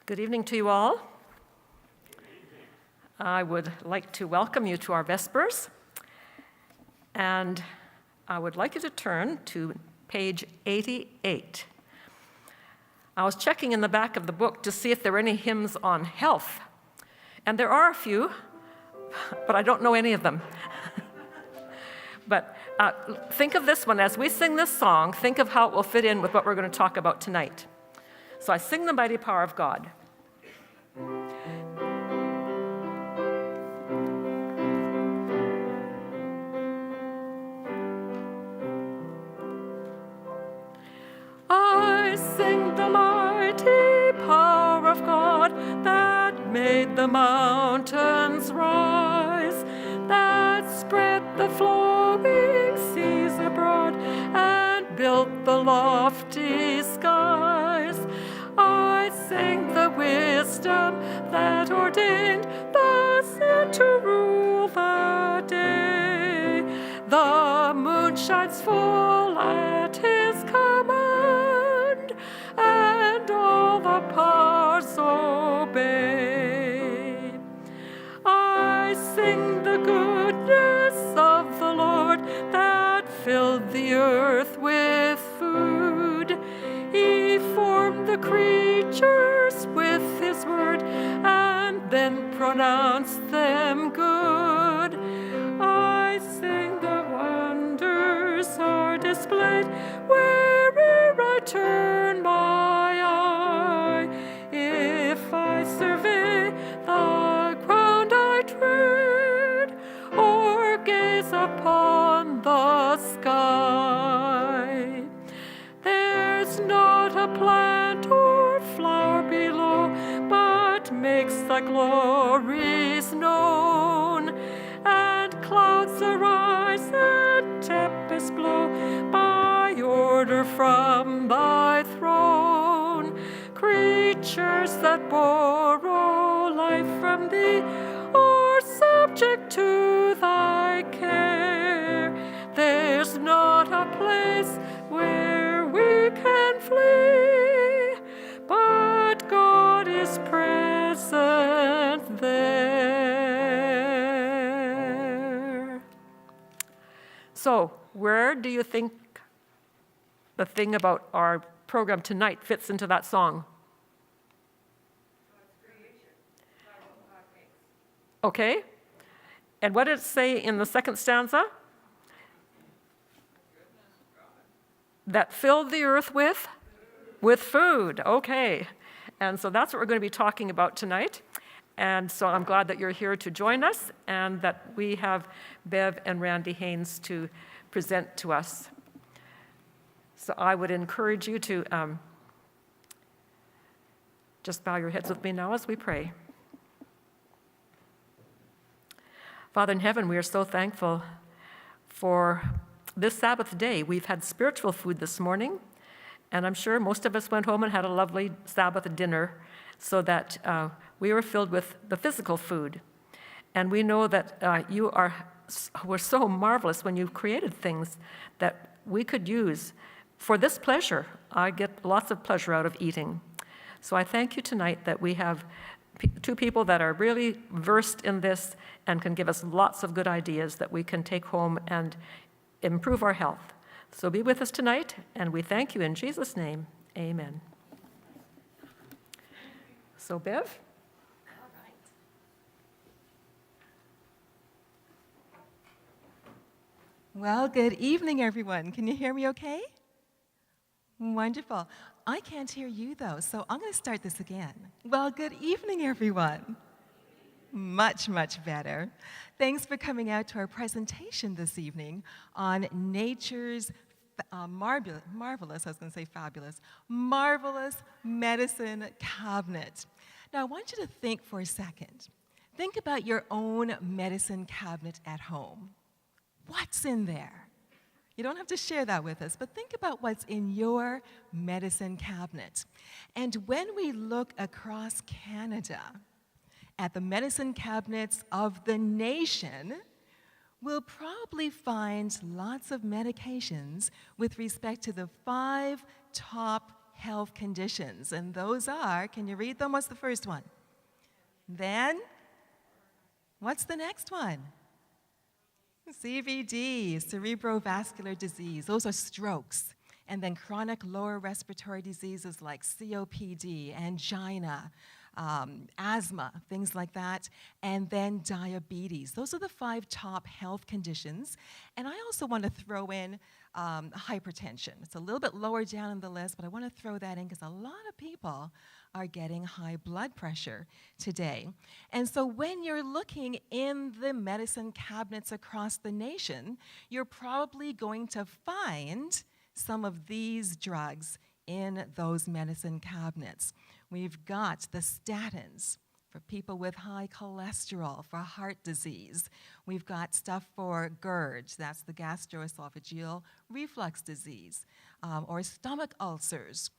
Good evening to you all. I would like to welcome you to our Vespers, and I would like you to turn to page 88. I was checking in the back of the book to see if there were any hymns on health, and there are a few, but I don't know any of them. But think of this one. As we sing this song, think of how it will fit in with what we're going to talk about tonight. So I sing the mighty power of God. I sing the mighty power of God that made the mountains rise, that spread the flowing seas abroad and built the lofty skies. I sing the wisdom that ordained the sun to rule the day. The moon shines full at his command, and all the powers obey. I sing the goodness of the Lord that filled the earth with food. He formed the creatures with his word and then pronounced them good. I sing the wonders are displayed where'er I turn my eye. If I survey the ground I tread or gaze upon the sky, there's not a plant or flower below, but makes the glories known. And clouds arise and tempests blow by order from thy throne. Creatures that borrow life from thee are subject to thy care. There's not a place where we can flee, but God is present there. So, where do you think the thing about our program tonight fits into that song? Okay. And what did it say in the second stanza? That filled the earth with food. Okay. And so that's what we're going to be talking about tonight. And so I'm glad that you're here to join us and that we have Bev and Randy Haynes to present to us. So I would encourage you to just bow your heads with me now as we pray. Father in heaven, we are so thankful for this Sabbath day. We've had spiritual food this morning, and I'm sure most of us went home and had a lovely Sabbath dinner so that we were filled with the physical food. And we know that you were so marvelous when you created things that we could use for this pleasure. I get lots of pleasure out of eating. So I thank you tonight that we have two people that are really versed in this and can give us lots of good ideas that we can take home and improve our health. So be with us tonight, and we thank you in Jesus' name. Amen. So, Bev? All right. Well, good evening, everyone. Can you hear me okay? Wonderful. I can't hear you, though, so I'm going to start this again. Well, good evening, everyone. Much, much better. Thanks for coming out to our presentation this evening on nature's marvelous medicine cabinet. Now, I want you to think for a second. Think about your own medicine cabinet at home. What's in there? You don't have to share that with us, but think about what's in your medicine cabinet. And when we look across Canada at the medicine cabinets of the nation, we'll probably find lots of medications with respect to the 5 top health conditions. And those are, can you read them? What's the first one? Then, what's the next one? CVD, cerebrovascular disease. Those are strokes. And then chronic lower respiratory diseases like COPD, angina, asthma, things like that, and then diabetes. Those are the 5 top health conditions. And I also want to throw in hypertension. It's a little bit lower down on the list, but I want to throw that in because a lot of people are getting high blood pressure today. And so when you're looking in the medicine cabinets across the nation, you're probably going to find some of these drugs in those medicine cabinets. We've got the statins for people with high cholesterol, for heart disease. We've got stuff for GERD, that's the gastroesophageal reflux disease, or stomach ulcers,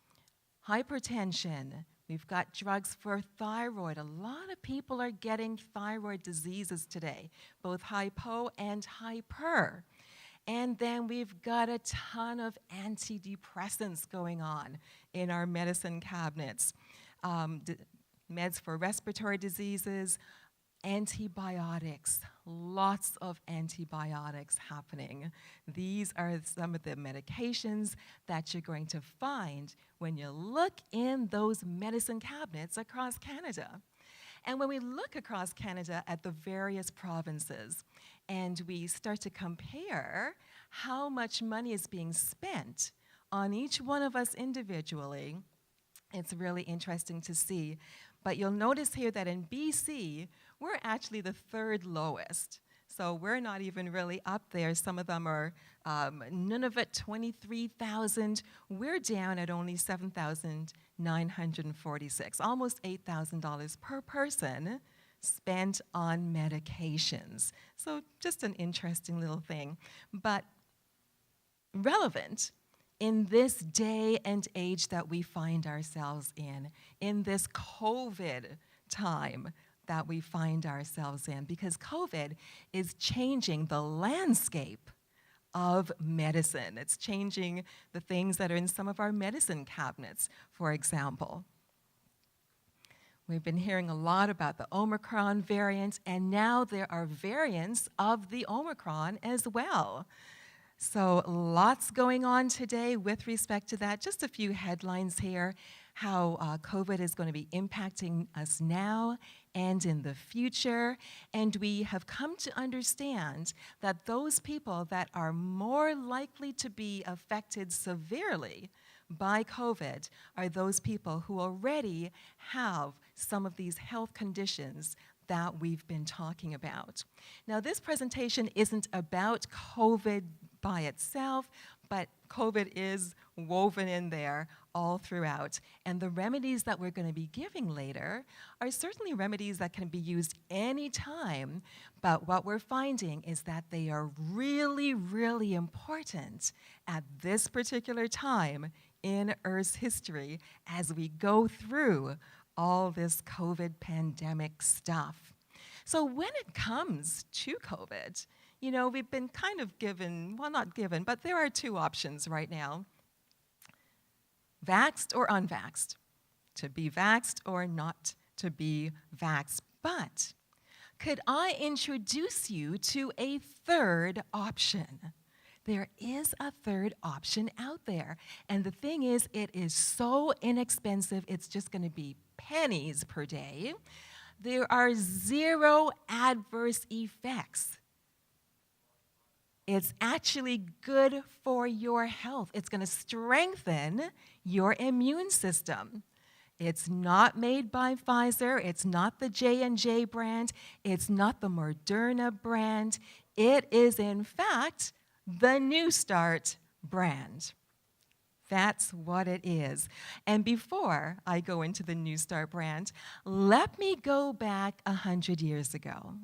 hypertension. We've got drugs for thyroid. A lot of people are getting thyroid diseases today, both hypo and hyper. And then we've got a ton of antidepressants going on in our medicine cabinets. Meds for respiratory diseases, antibiotics, lots of antibiotics happening. These are some of the medications that you're going to find when you look in those medicine cabinets across Canada. And when we look across Canada at the various provinces and we start to compare how much money is being spent on each one of us individually, it's really interesting to see. But you'll notice here that in BC, we're actually the 3rd lowest. So we're not even really up there. Some of them are Nunavut, 23,000. We're down at only 7,946, almost $8,000 per person spent on medications. So just an interesting little thing. But relevant in this day and age that we find ourselves in this COVID time that we find ourselves in, because COVID is changing the landscape of medicine. It's changing the things that are in some of our medicine cabinets, for example. We've been hearing a lot about the Omicron variant, and now there are variants of the Omicron as well. So lots going on today with respect to that. Just a few headlines here, how COVID is going to be impacting us now and in the future. And we have come to understand that those people that are more likely to be affected severely by COVID are those people who already have some of these health conditions that we've been talking about. Now, this presentation isn't about COVID by itself, but COVID is woven in there all throughout. And the remedies that we're going to be giving later are certainly remedies that can be used anytime, but what we're finding is that they are really, really important at this particular time in Earth's history as we go through all this COVID pandemic stuff. So when it comes to COVID, you know, we've been kind of given, well, not given, but there are 2 options right now. Vaxxed or unvaxxed. To be vaxxed or not to be vaxxed. But could I introduce you to a 3rd option? There is a 3rd option out there. And the thing is, it is so inexpensive, it's just going to be pennies per day. There are 0 adverse effects. It's actually good for your health. It's going to strengthen your immune system. It's not made by Pfizer. It's not the J&J brand. It's not the Moderna brand. It is, in fact, the New Start brand. That's what it is. And before I go into the New Start brand, let me go back 100 years ago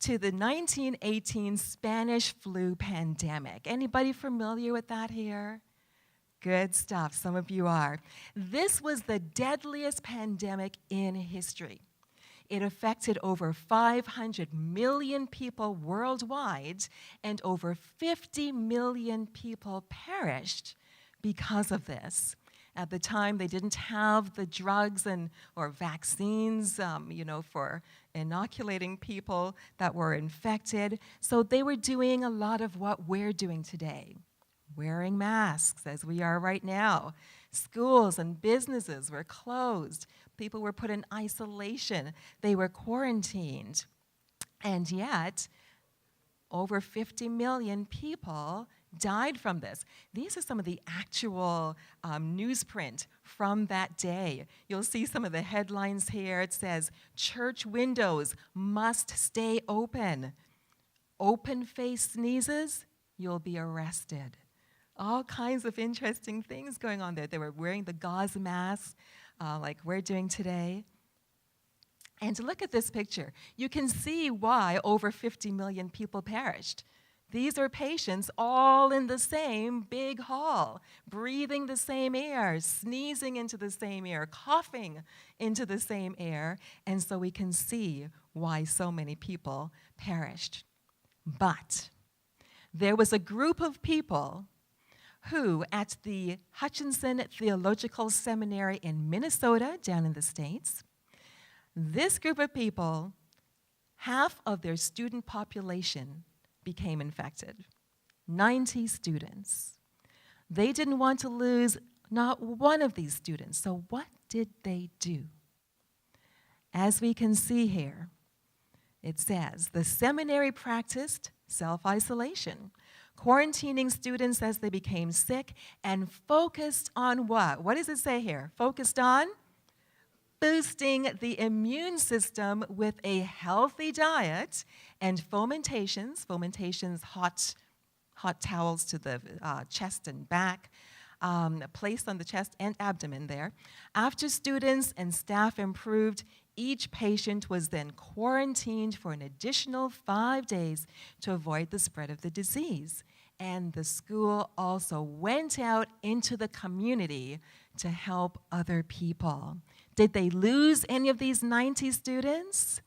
to the 1918 Spanish flu pandemic. Anybody familiar with that here? Good stuff, some of you are. This was the deadliest pandemic in history. It affected over 500 million people worldwide, and over 50 million people perished because of this. At the time, they didn't have the drugs or vaccines, for inoculating people that were infected. So they were doing a lot of what we're doing today, wearing masks as we are right now. Schools and businesses were closed. People were put in isolation. They were quarantined. And yet, over 50 million people died from this. These are some of the actual newsprint from that day. You'll see some of the headlines here. It says, "Church windows must stay open. Open-faced sneezes, you'll be arrested." All kinds of interesting things going on there. They were wearing the gauze masks like we're doing today. And to look at this picture, you can see why over 50 million people perished. These are patients all in the same big hall, breathing the same air, sneezing into the same air, coughing into the same air, and so we can see why so many people perished. But there was a group of people who, at the Hutchinson Theological Seminary in Minnesota, down in the States, this group of people, half of their student population became infected. 90 students. They didn't want to lose not one of these students. So what did they do? As we can see here, it says, the seminary practiced self-isolation, quarantining students as they became sick, and focused on what? What does it say here? Focused on boosting the immune system with a healthy diet and fomentations, hot towels to the chest and back, placed on the chest and abdomen there. After students and staff improved, each patient was then quarantined for an additional 5 days to avoid the spread of the disease. And the school also went out into the community to help other people. Did they lose any of these 90 students?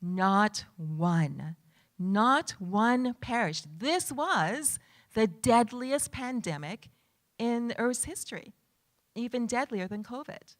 Not one. Not one perished. This was the deadliest pandemic in Earth's history, even deadlier than COVID.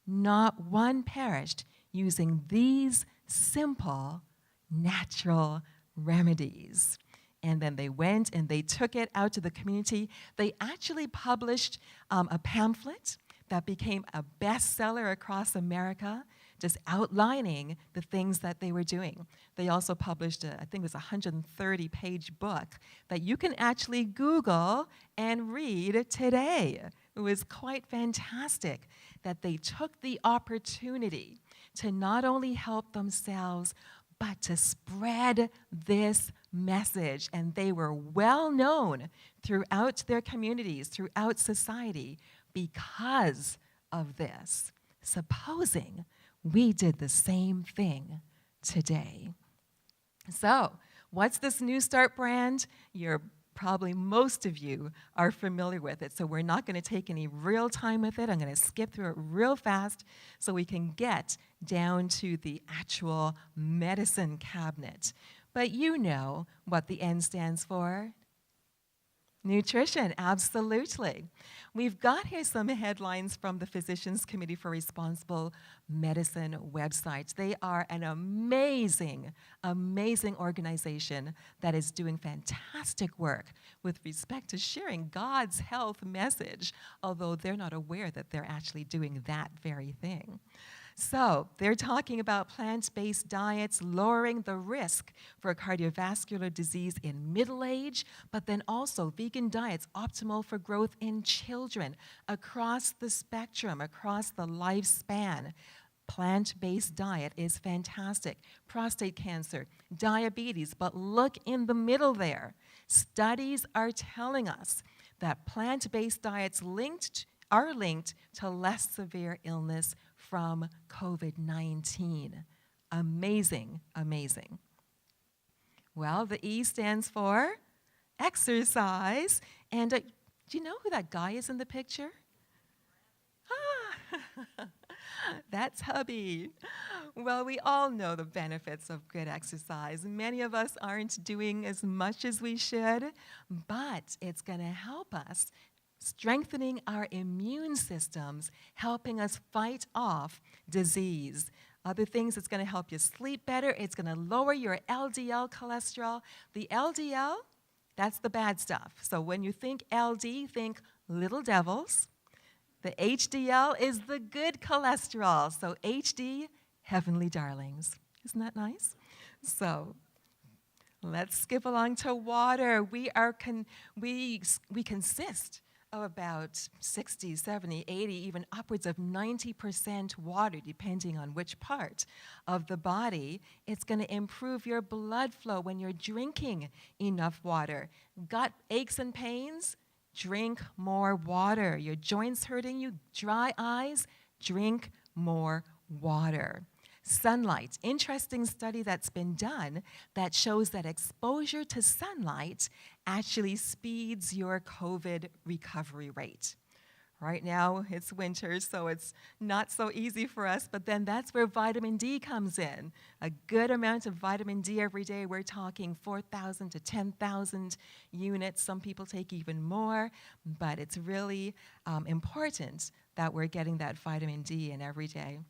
Not one perished using these simple, natural remedies. And then they went and they took it out to the community. They actually published a pamphlet that became a bestseller across America, just outlining the things that they were doing. They also published, I think it was a 130-page book that you can actually Google and read today. It was quite fantastic that they took the opportunity to not only help themselves, but to spread this message. And they were well known throughout their communities, throughout society, because of this. Supposing we did the same thing today. So, what's this New Start brand? Probably most of you are familiar with it, so we're not going to take any real time with it. I'm going to skip through it real fast so we can get down to the actual medicine cabinet. But you know what the N stands for. Nutrition, absolutely. We've got here some headlines from the Physicians Committee for Responsible Medicine website. They are an amazing, amazing organization that is doing fantastic work with respect to sharing God's health message, although they're not aware that they're actually doing that very thing. So they're talking about plant-based diets lowering the risk for cardiovascular disease in middle age, but then also vegan diets optimal for growth in children across the spectrum, across the lifespan. Plant-based diet is fantastic. Prostate cancer, diabetes, but look in the middle there. Studies are telling us that plant-based diets are linked to less severe illness from COVID-19. Amazing, amazing. Well, the E stands for exercise. And do you know who that guy is in the picture? That's hubby. Well, we all know the benefits of good exercise. Many of us aren't doing as much as we should, but it's going to help us strengthening our immune systems, helping us fight off disease. Other things, it's going to help you sleep better. It's going to lower your LDL cholesterol. The LDL, that's the bad stuff. So when you think LD, think little devils. The HDL is the good cholesterol. So HD, heavenly darlings. Isn't that nice? So let's skip along to water. We consist of about 60, 70, 80, even upwards of 90% water, depending on which part of the body. It's going to improve your blood flow when you're drinking enough water. Gut aches and pains? Drink more water. Your joints hurting you? Dry eyes? Drink more water. Sunlight. Interesting study that's been done that shows that exposure to sunlight actually speeds your COVID recovery rate. Right now, it's winter, so it's not so easy for us, but then that's where vitamin D comes in. A good amount of vitamin D every day. We're talking 4,000 to 10,000 units. Some people take even more, but it's really important that we're getting that vitamin D in every day.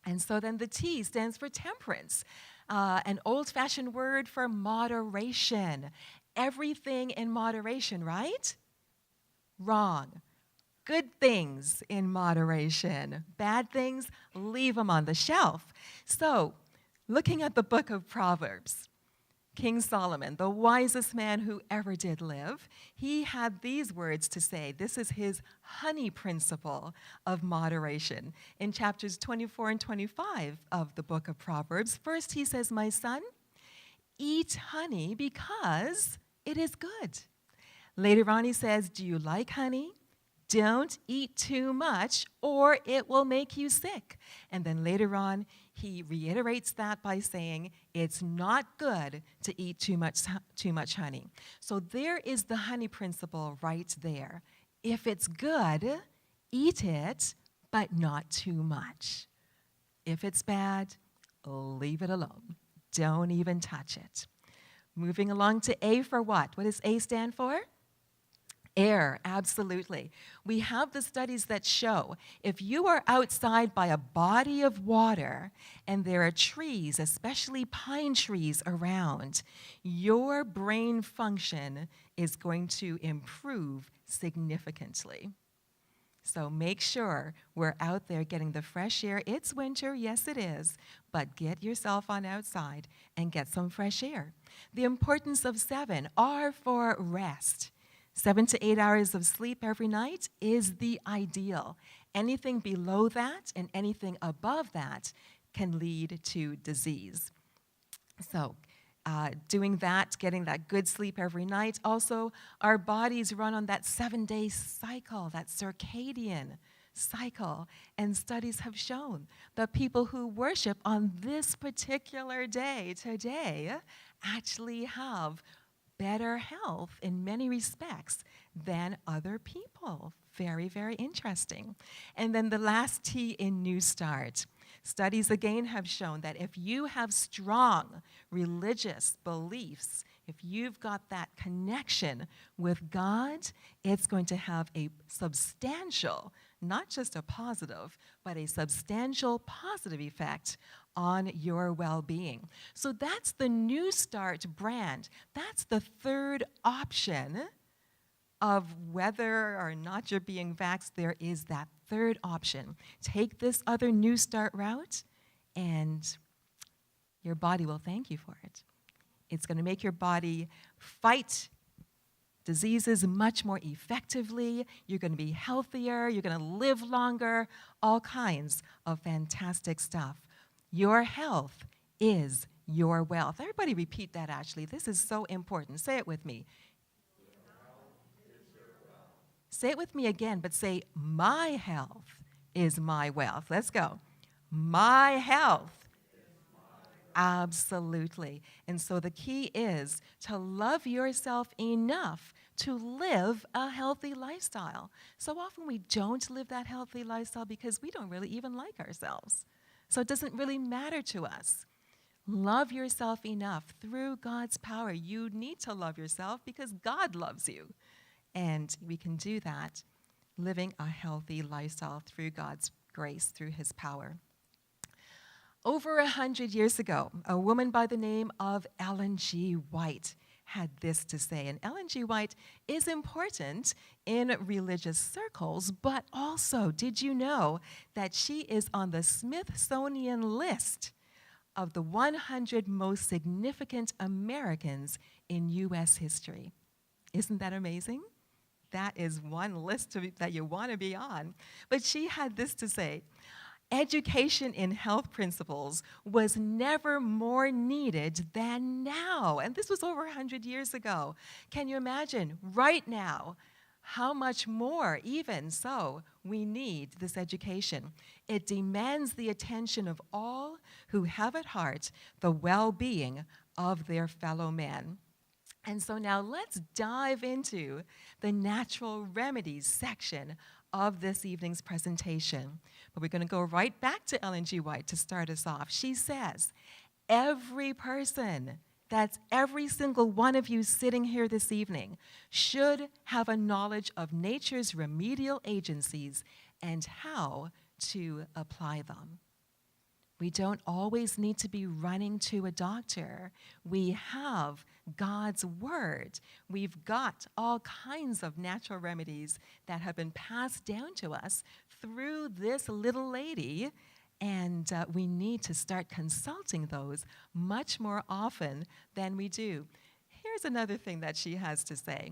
And so then the T stands for temperance, an old-fashioned word for moderation. Everything in moderation, right? Wrong. Good things in moderation. Bad things, leave them on the shelf. So, looking at the book of Proverbs, King Solomon, the wisest man who ever did live, he had these words to say. This is his honey principle of moderation. In chapters 24 and 25 of the book of Proverbs, first he says, "My son, eat honey because it is good." Later on he says, "Do you like honey? Don't eat too much or it will make you sick." And then later on, he reiterates that by saying, it's not good to eat too much honey. So there is the honey principle right there. If it's good, eat it, but not too much. If it's bad, leave it alone. Don't even touch it. Moving along to A for what? What does A stand for? Air, absolutely. We have the studies that show if you are outside by a body of water and there are trees, especially pine trees around, your brain function is going to improve significantly. So make sure we're out there getting the fresh air. It's winter, yes it is, but get yourself on outside and get some fresh air. The importance of 7, R for rest. 7 to 8 hours of sleep every night is the ideal. Anything below that and anything above that can lead to disease. So doing that, getting that good sleep every night. Also, our bodies run on that 7-day cycle, that circadian cycle. And studies have shown that people who worship on this particular day today actually have better health in many respects than other people. Very, very interesting. And then the last T in New Start. Studies again have shown that if you have strong religious beliefs, if you've got that connection with God, it's going to have a substantial, not just a positive, but a substantial positive effect on your well-being. So that's the New Start brand. That's the third option of whether or not you're being vaxxed. There is that third option. Take this other New Start route, and your body will thank you for it. It's going to make your body fight diseases much more effectively. You're going to be healthier. You're going to live longer. All kinds of fantastic stuff. Your health is your wealth. Everybody repeat that, actually. This is so important. Say it with me. Say it with me again, but say, my health is my wealth. Let's go. My health. Absolutely. And so the key is to love yourself enough to live a healthy lifestyle. So often we don't live that healthy lifestyle because we don't really even like ourselves. So it doesn't really matter to us. Love yourself enough through God's power. You need to love yourself because God loves you. And we can do that living a healthy lifestyle through God's grace, through his power. Over 100 years ago, a woman by the name of Ellen G. White had this to say. And Ellen G. White is important in religious circles, but also, did you know that she is on the Smithsonian list of the 100 most significant Americans in U.S. history? Isn't that amazing? That is one list that you want to be on. But she had this to say: education in health principles was never more needed than now. And this was over 100 years ago. Can you imagine right now how much more, even so, we need this education? It demands the attention of all who have at heart the well-being of their fellow men. And so now let's dive into the natural remedies section of this evening's presentation. But we're going to go right back to Ellen G. White to start us off. She says, every person, that's every single one of you sitting here this evening, should have a knowledge of nature's remedial agencies and how to apply them. We don't always need to be running to a doctor. We have God's word. We've got all kinds of natural remedies that have been passed down to us through this little lady, and we need to start consulting those much more often than we do. Here's another thing that she has to say.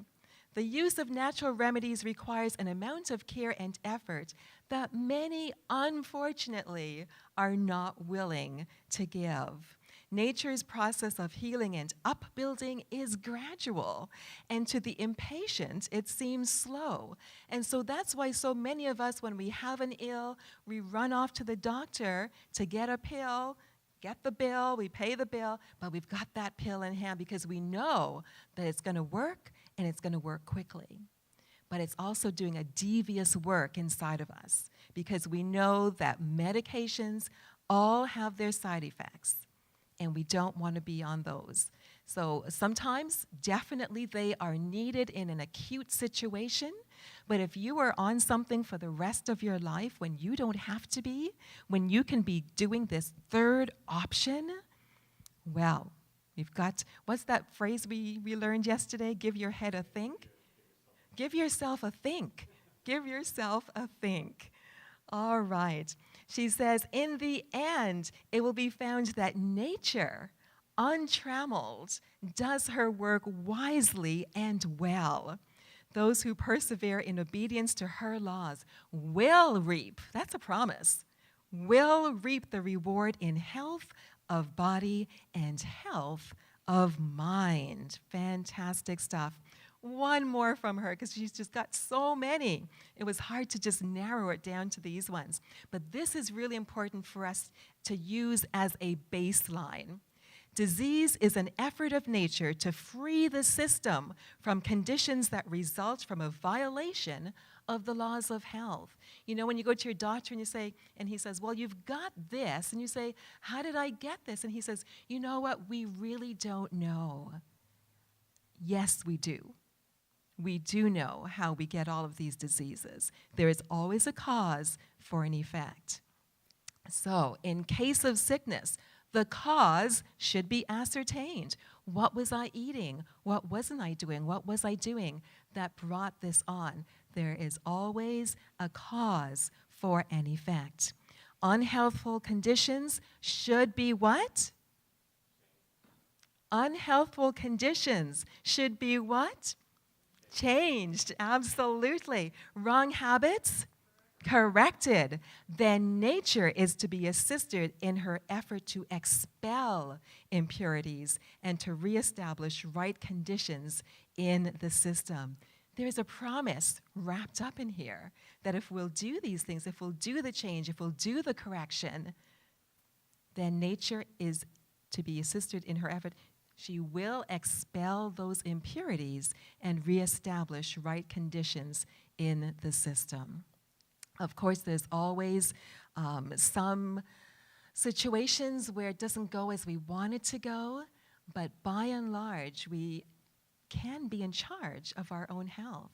The use of natural remedies requires an amount of care and effort that many, unfortunately, are not willing to give. Nature's process of healing and upbuilding is gradual, and to the impatient, it seems slow. And so that's why so many of us, when we have an ill, we run off to the doctor to get a pill, get the bill, we pay the bill, but we've got that pill in hand because we know that it's going to work, and it's going to work quickly. But it's also doing a devious work inside of us because we know that medications all have their side effects, and we don't want to be on those. So sometimes, definitely, they are needed in an acute situation, but if you are on something for the rest of your life when you don't have to be, when you can be doing this third option, well, you've got, what's that phrase we learned yesterday? Give your head a think. Give yourself a think. Give yourself a think. All right. She says, in the end, it will be found that nature, untrammeled, does her work wisely and well. Those who persevere in obedience to her laws will reap, that's a promise, will reap the reward in health of body and health of mind. Fantastic stuff. One more from her, because she's just got so many. It was hard to just narrow it down to these ones. But this is really important for us to use as a baseline. Disease is an effort of nature to free the system from conditions that result from a violation of the laws of health. You know, when you go to your doctor and you say, and he says, well, you've got this, and you say, how did I get this? And he says, you know what, we really don't know. Yes, we do. We do know how we get all of these diseases. There is always a cause for an effect. So, in case of sickness, the cause should be ascertained. What was I eating? What wasn't I doing? What was I doing that brought this on? There is always a cause for an effect. Unhealthful conditions should be what? Unhealthful conditions should be what? Changed, absolutely. Wrong habits? Corrected. Then nature is to be assisted in her effort to expel impurities and to reestablish right conditions in the system. There's a promise wrapped up in here that if we'll do these things, if we'll do the change, if we'll do the correction, then nature is to be assisted in her effort. She will expel those impurities and reestablish right conditions in the system. Of course, there's always some situations where it doesn't go as we want it to go, but by and large, we can be in charge of our own health.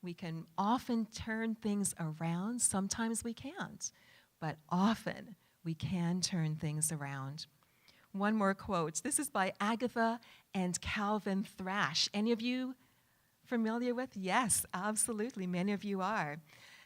We can often turn things around. Sometimes we can't, but often we can turn things around. One more quote. This is by Agatha and Calvin Thrash. Any of you familiar with? Yes, absolutely. Many of you are.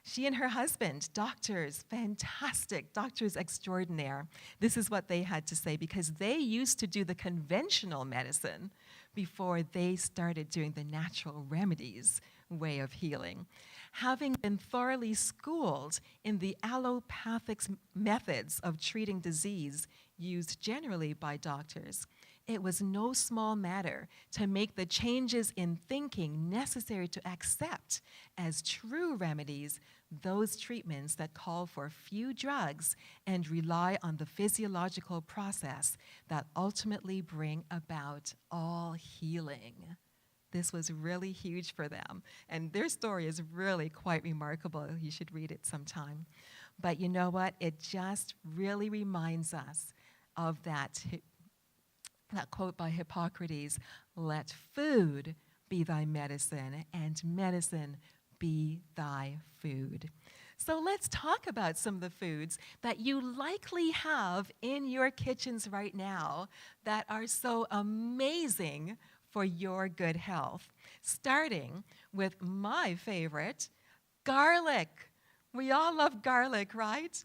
She and her husband, doctors, fantastic, doctors extraordinaire. This is what they had to say, because they used to do the conventional medicine before they started doing the natural remedies way of healing. Having been thoroughly schooled in the allopathic methods of treating disease used generally by doctors, it was no small matter to make the changes in thinking necessary to accept as true remedies those treatments that call for few drugs and rely on the physiological process that ultimately bring about all healing. This was really huge for them, and their story is really quite remarkable. You should read it sometime. But you know what? It just really reminds us of that quote by Hippocrates, "Let food be thy medicine, and medicine be thy food." So let's talk about some of the foods that you likely have in your kitchens right now that are so amazing for your good health. Starting with my favorite, garlic. We all love garlic, right?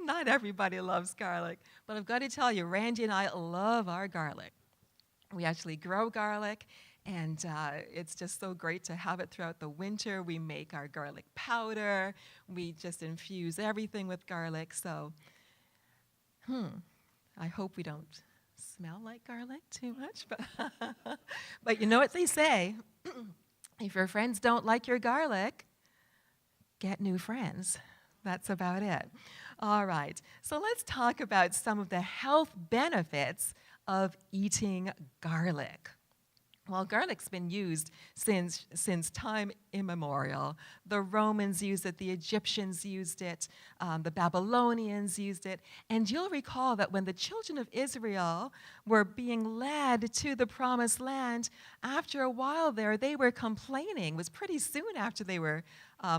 Not everybody loves garlic, but I've got to tell you, Randy and I love our garlic. We actually grow garlic, and it's just so great to have it throughout the winter. We make our garlic powder. We just infuse everything with garlic. So, I hope we don't smell like garlic too much. But you know what they say, if your friends don't like your garlic, get new friends. That's about it. All right, so let's talk about some of the health benefits of eating garlic. Well, garlic's been used since time immemorial. The Romans used it, the Egyptians used it, the Babylonians used it. And you'll recall that when the children of Israel were being led to the promised land, after a while there, they were complaining. It was pretty soon after they were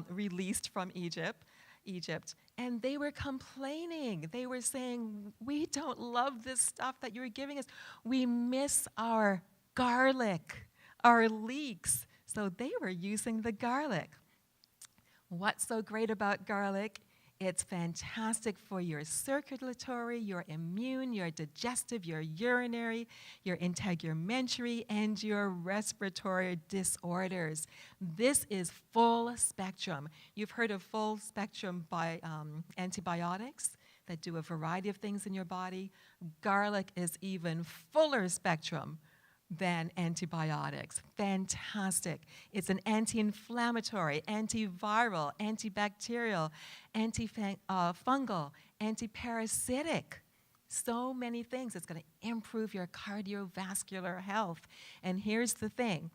released from Egypt, and they were complaining. They were saying, "We don't love this stuff that you're giving us. We miss our garlic, our leeks." So they were using the garlic. What's so great about garlic? It's fantastic for your circulatory, your immune, your digestive, your urinary, your integumentary, and your respiratory disorders. This is full spectrum. You've heard of full spectrum by antibiotics that do a variety of things in your body. Garlic is even fuller spectrum than antibiotics. Fantastic. It's an anti-inflammatory, antiviral, antibacterial, antifungal, antiparasitic. So many things. It's going to improve your cardiovascular health. And here's the thing.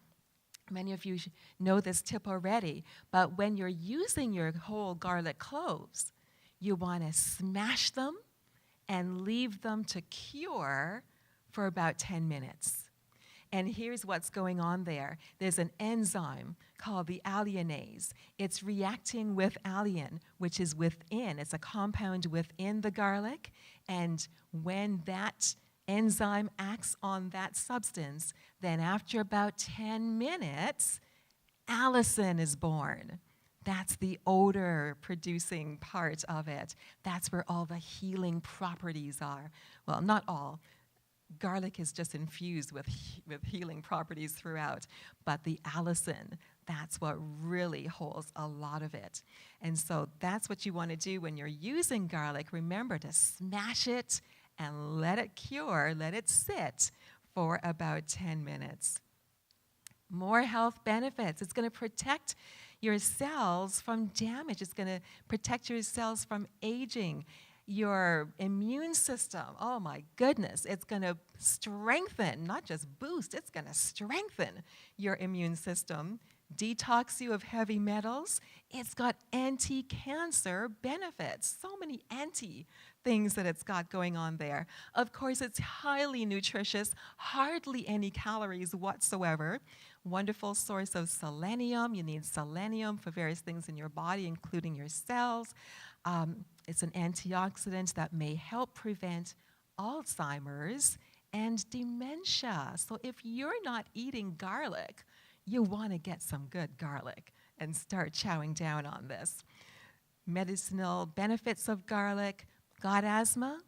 Many of you know this tip already, but when you're using your whole garlic cloves, you want to smash them and leave them to cure for about 10 minutes. And here's what's going on there. There's an enzyme called the alliinase. It's reacting with alliin, which is within. It's a compound within the garlic. And when that enzyme acts on that substance, then after about 10 minutes, allicin is born. That's the odor-producing part of it. That's where all the healing properties are. Well, not all. Garlic is just infused with healing properties throughout, but the allicin, that's what really holds a lot of it. And so that's what you want to do when you're using garlic. Remember to smash it and let it cure, let it sit for about 10 minutes. More health benefits. It's going to protect your cells from damage. It's going to protect your cells from aging. Your immune system, oh my goodness, it's going to strengthen, not just boost, it's going to strengthen your immune system, detox you of heavy metals. It's got anti-cancer benefits, so many things that it's got going on there. Of course, it's highly nutritious, hardly any calories whatsoever. wonderful source of selenium. You need selenium for various things in your body, including your cells. It's an antioxidant that may help prevent Alzheimer's and dementia. So if you're not eating garlic, you want to get some good garlic and start chowing down on this. Medicinal benefits of garlic: got asthma,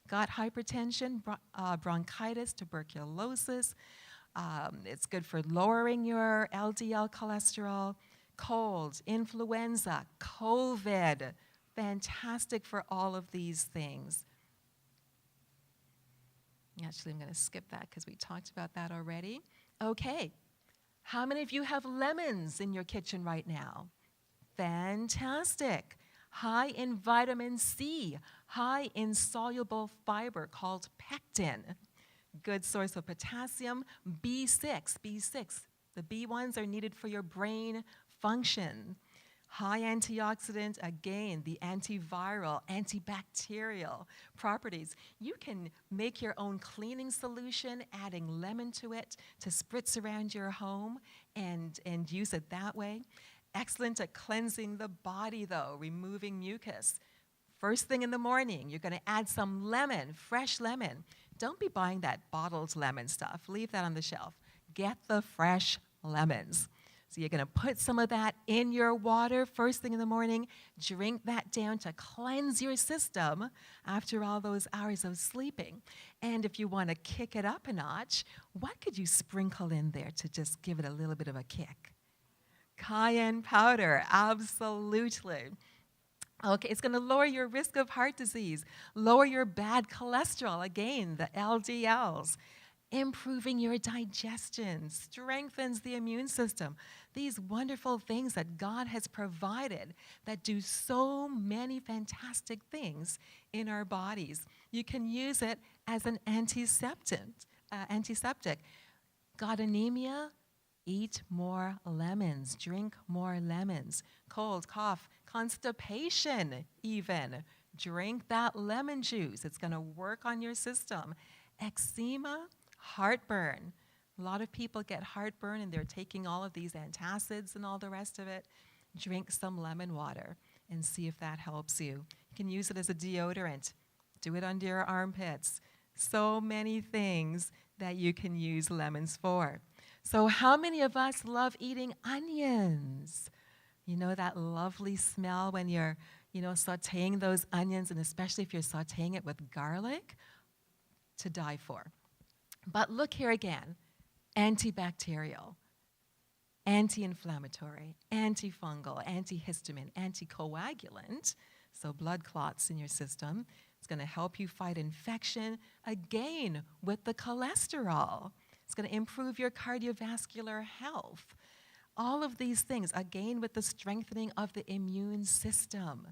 got hypertension, bronchitis, tuberculosis. It's good for lowering your LDL cholesterol. Cold, influenza, COVID. Fantastic for all of these things. Actually, I'm going to skip that because we talked about that already. Okay. How many of you have lemons in your kitchen right now? Fantastic. High in vitamin C, high in soluble fiber called pectin. Good source of potassium. B6. The B ones are needed for your brain function. High antioxidant, again, the antiviral, antibacterial properties. You can make your own cleaning solution, adding lemon to it to spritz around your home and use it that way. Excellent at cleansing the body, though, removing mucus. First thing in the morning, you're going to add some lemon, fresh lemon. Don't be buying that bottled lemon stuff. Leave that on the shelf. Get the fresh lemons. So you're going to put some of that in your water first thing in the morning. Drink that down to cleanse your system after all those hours of sleeping. And if you want to kick it up a notch, what could you sprinkle in there to just give it a little bit of a kick? Cayenne powder, absolutely. Okay, it's going to lower your risk of heart disease, lower your bad cholesterol, again, the LDLs, improving your digestion, strengthens the immune system. These wonderful things that God has provided that do so many fantastic things in our bodies. You can use it as an antiseptic. Got anemia? Eat more lemons, drink more lemons. Cold, cough, constipation even. Drink that lemon juice. It's going to work on your system. Eczema, heartburn. A lot of people get heartburn and they're taking all of these antacids and all the rest of it. Drink some lemon water and see if that helps you. You can use it as a deodorant. Do it under your armpits. So many things that you can use lemons for. So how many of us love eating onions? You know that lovely smell when you're, sauteing those onions, and especially if you're sauteing it with garlic? To die for. But look here again. Antibacterial, anti-inflammatory, antifungal, antihistamine, anticoagulant, so blood clots in your system. It's going to help you fight infection, again, with the cholesterol. It's going to improve your cardiovascular health. All of these things, again, with the strengthening of the immune system.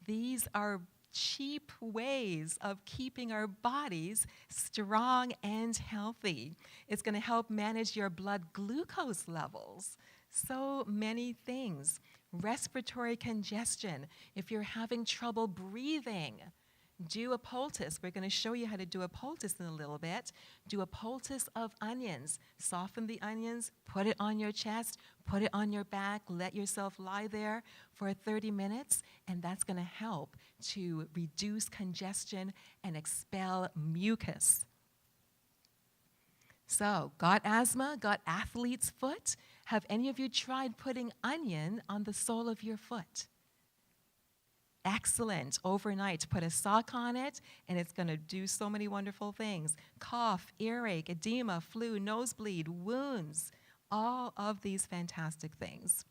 These are cheap ways of keeping our bodies strong and healthy. It's going to help manage your blood glucose levels. So many things. Respiratory congestion. If you're having trouble breathing, do a poultice. We're going to show you how to do a poultice in a little bit. Do a poultice of onions. Soften the onions, put it on your chest, put it on your back, let yourself lie there for 30 minutes, and that's going to help to reduce congestion and expel mucus. So, got asthma, got athlete's foot? Have any of you tried putting onion on the sole of your foot? Excellent. Overnight, put a sock on it, and it's going to do so many wonderful things. Cough, earache, edema, flu, nosebleed, wounds, all of these fantastic things.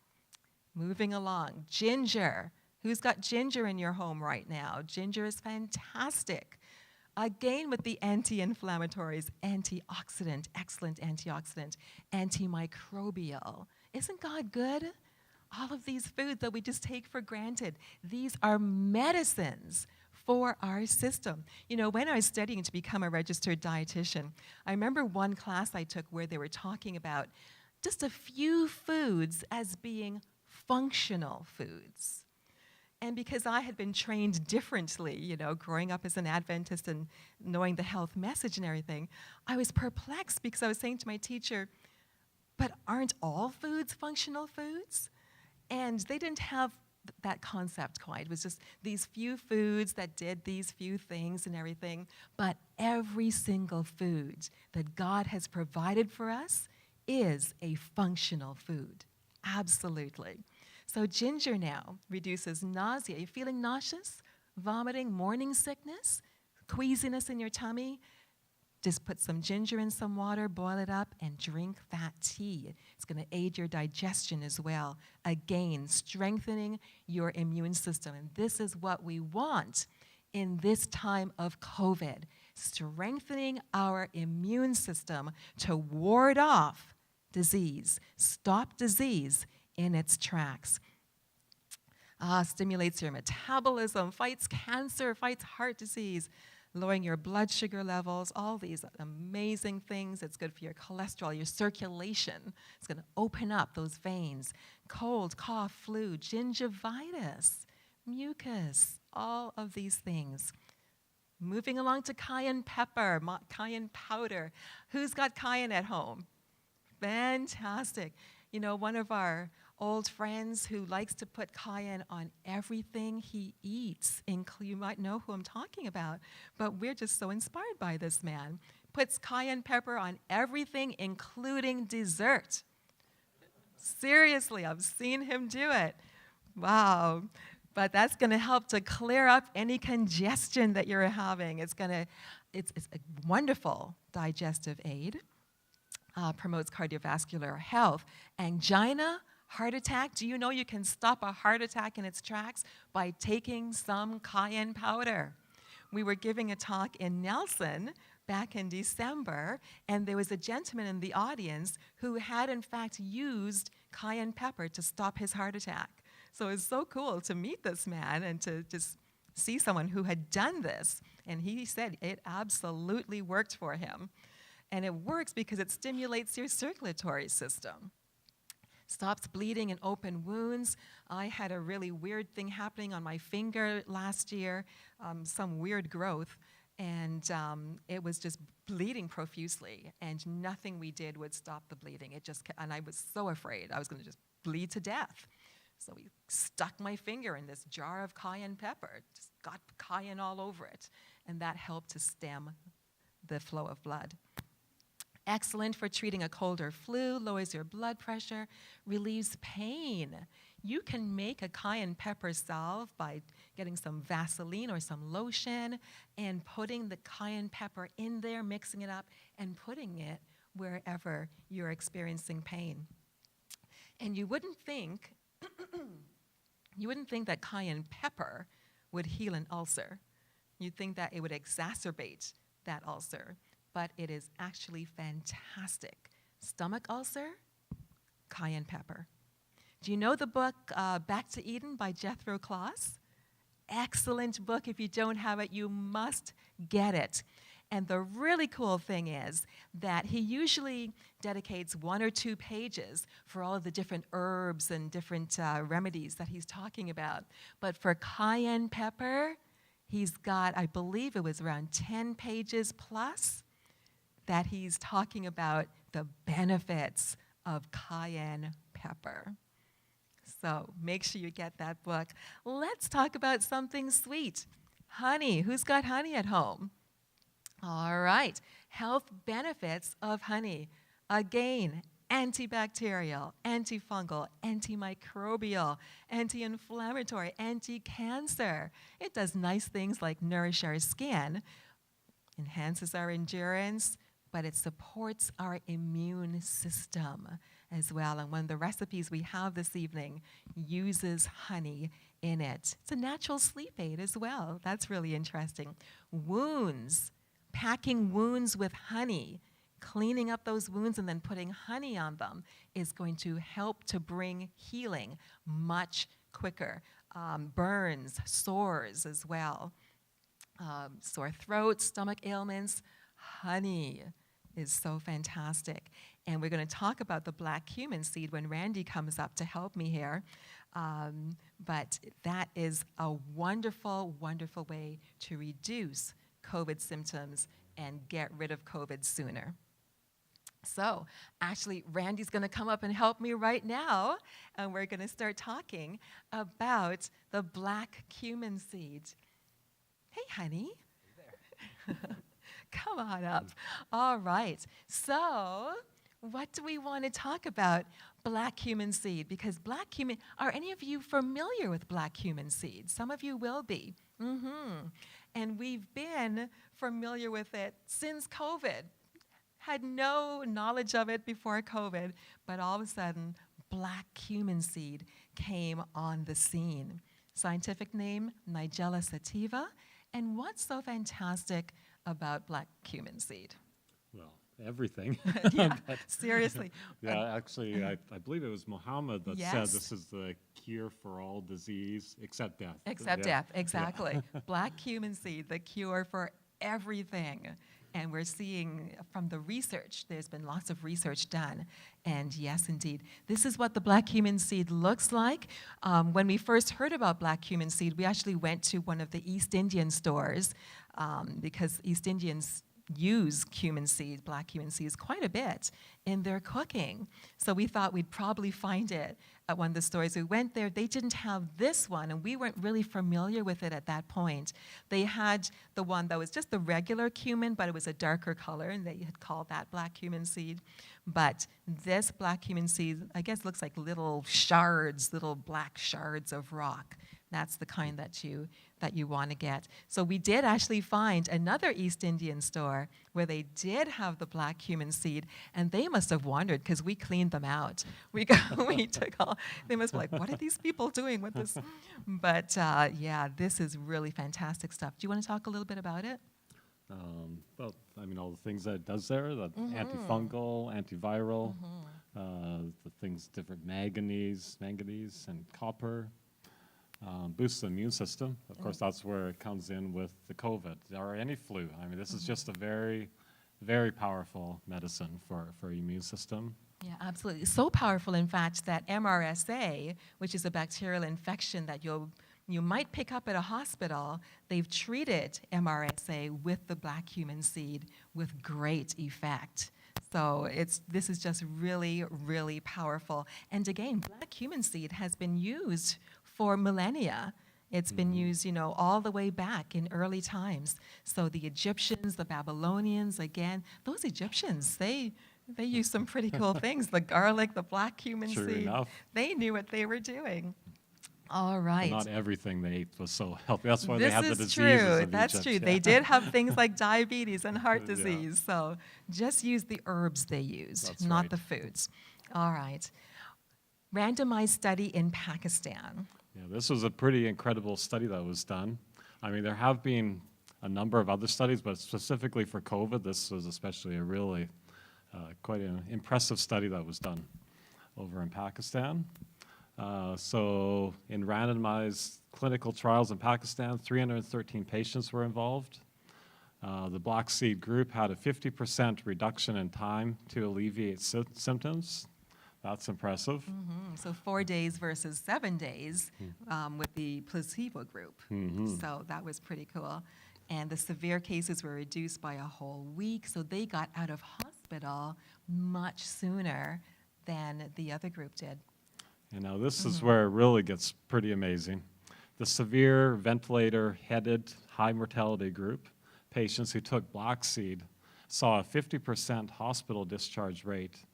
Moving along, ginger. Who's got ginger in your home right now? Ginger is fantastic. Again, with the anti-inflammatories, antioxidant, excellent antioxidant, antimicrobial. Isn't God good? All of these foods that we just take for granted, these are medicines for our system. When I was studying to become a registered dietitian, I remember one class I took where they were talking about just a few foods as being functional foods. And because I had been trained differently, growing up as an Adventist and knowing the health message and everything, I was perplexed because I was saying to my teacher, But aren't all foods functional foods? And they didn't have that concept quite. It was just these few foods that did these few things and everything. But every single food that God has provided for us is a functional food. Absolutely. So ginger now reduces nausea. Are you feeling nauseous, vomiting, morning sickness, queasiness in your tummy? Just put some ginger in some water, boil it up, and drink that tea. It's going to aid your digestion as well. Again, strengthening your immune system. And this is what we want in this time of COVID, strengthening our immune system to ward off disease, stop disease in its tracks. Stimulates your metabolism, fights cancer, fights heart disease, lowering your blood sugar levels, all these amazing things. It's good for your cholesterol, your circulation. It's going to open up those veins. Cold, cough, flu, gingivitis, mucus, all of these things. Moving along to cayenne pepper, cayenne powder. Who's got cayenne at home? Fantastic. You know, one of our old friends who likes to put cayenne on everything he eats. You might know who I'm talking about, but we're just so inspired by this man. Puts cayenne pepper on everything, including dessert. Seriously, I've seen him do it. Wow. But that's going to help to clear up any congestion that you're having. It's a wonderful digestive aid. Promotes cardiovascular health. Angina, heart attack. Do you know you can stop a heart attack in its tracks by taking some cayenne powder? We were giving a talk in Nelson back in December, and there was a gentleman in the audience who had in fact used cayenne pepper to stop his heart attack. So it was so cool to meet this man and to just see someone who had done this. And he said it absolutely worked for him. And it works because it stimulates your circulatory system. Stops bleeding and open wounds. I had a really weird thing happening on my finger last year, some weird growth, and it was just bleeding profusely, and nothing we did would stop the bleeding. And I was so afraid I was going to just bleed to death. So we stuck my finger in this jar of cayenne pepper, just got cayenne all over it, and that helped to stem the flow of blood. Excellent for treating a cold or flu, lowers your blood pressure, relieves pain. You can make a cayenne pepper salve by getting some Vaseline or some lotion and putting the cayenne pepper in there, mixing it up, and putting it wherever you're experiencing pain. And you wouldn't think that cayenne pepper would heal an ulcer. You'd think that it would exacerbate that ulcer. But it is actually fantastic. Stomach ulcer, cayenne pepper. Do you know the book Back to Eden by Jethro Kloss? Excellent book. If you don't have it, you must get it. And the really cool thing is that he usually dedicates 1 or 2 pages for all of the different herbs and different remedies that he's talking about. But for cayenne pepper, he's got, I believe it was around 10 pages plus, that he's talking about the benefits of cayenne pepper. So make sure you get that book. Let's talk about something sweet. Honey. Who's got honey at home? All right. Health benefits of honey. Again, antibacterial, antifungal, antimicrobial, anti-inflammatory, anti-cancer. It does nice things like nourish our skin, enhances our endurance, but it supports our immune system as well. And one of the recipes we have this evening uses honey in it. It's a natural sleep aid as well. That's really interesting. Wounds, packing wounds with honey, cleaning up those wounds and then putting honey on them is going to help to bring healing much quicker. Burns, sores as well. Sore throat, stomach ailments, honey is so fantastic. And we're going to talk about the black cumin seed when Randy comes up to help me here. But that is a wonderful, wonderful way to reduce COVID symptoms and get rid of COVID sooner. So actually, Randy's going to come up and help me right now, and we're going to start talking about the black cumin seed. Hey, honey. Come on up. All right. So what do we want to talk about? Black cumin seed, because black cumin, are any of you familiar with black cumin seed? Some of you will be. And we've been familiar with it since COVID. Had no knowledge of it before COVID, but all of a sudden, black cumin seed came on the scene. Scientific name, Nigella sativa. And what's so fantastic about black cumin seed? Well, everything. Yeah, seriously. Yeah, actually, I believe it was Muhammad that said Yes. this is the cure for all disease except death. Except Yeah. death, exactly. Black cumin seed, the cure for everything. And we're seeing from the research, there's been lots of research done. And yes, indeed, this is what the black cumin seed looks like. When we first heard about black cumin seed, we actually went to one of the East Indian stores because East Indians use cumin seed, black cumin seeds, quite a bit in their cooking. So we thought we'd probably find it at one of the stores. We went there, they didn't have this one, and we weren't really familiar with it at that point. They had the one that was just the regular cumin, but it was a darker color, and they had called that black cumin seed. But this black cumin seed, I guess, looks like little shards, little black shards of rock. That's the kind that you want to get. So we did actually find another East Indian store where they did have the black cumin seed, and they must have wondered because we cleaned them out. We took all. They must be like, what are these people doing with this? But yeah, this is really fantastic stuff. Do you want to talk a little bit about it? Well, I mean, all the things that it does there, the antifungal, antiviral, the things, different manganese and copper. Boosts the immune system. Of course, that's where it comes in with the COVID or any flu. I mean, this is just a very, very powerful medicine for immune system. Yeah, absolutely. So powerful, in fact, that MRSA, which is a bacterial infection that you might pick up at a hospital, they've treated MRSA with the black cumin seed with great effect. So this is just really, really powerful. And again, black cumin seed has been used for millennia. It's been used, all the way back in early times. So the Egyptians, the Babylonians, again, those Egyptians, they used some pretty cool things. The garlic, the black cumin Sure seed. enough. They knew what they were doing. All right. But not everything they ate was so healthy. That's why This they had the is diseases true. of That's Egypt. true. Yeah. They did have things like diabetes and heart Yeah. disease. So just use the herbs they used, That's not right. the foods. All right. Randomized study in Pakistan. Yeah, this was a pretty incredible study that was done. I mean, there have been a number of other studies, but specifically for COVID, this was especially a really quite an impressive study that was done over in Pakistan. So in randomized clinical trials in Pakistan, 313 patients were involved. The black seed group had a 50% reduction in time to alleviate symptoms. That's impressive. So 4 days versus 7 days with the placebo group. So that was pretty cool. And the severe cases were reduced by a whole week, so they got out of hospital much sooner than the other group did. And now this is where it really gets pretty amazing. The severe ventilator-headed high mortality group, patients who took black seed, saw a 50% hospital discharge rate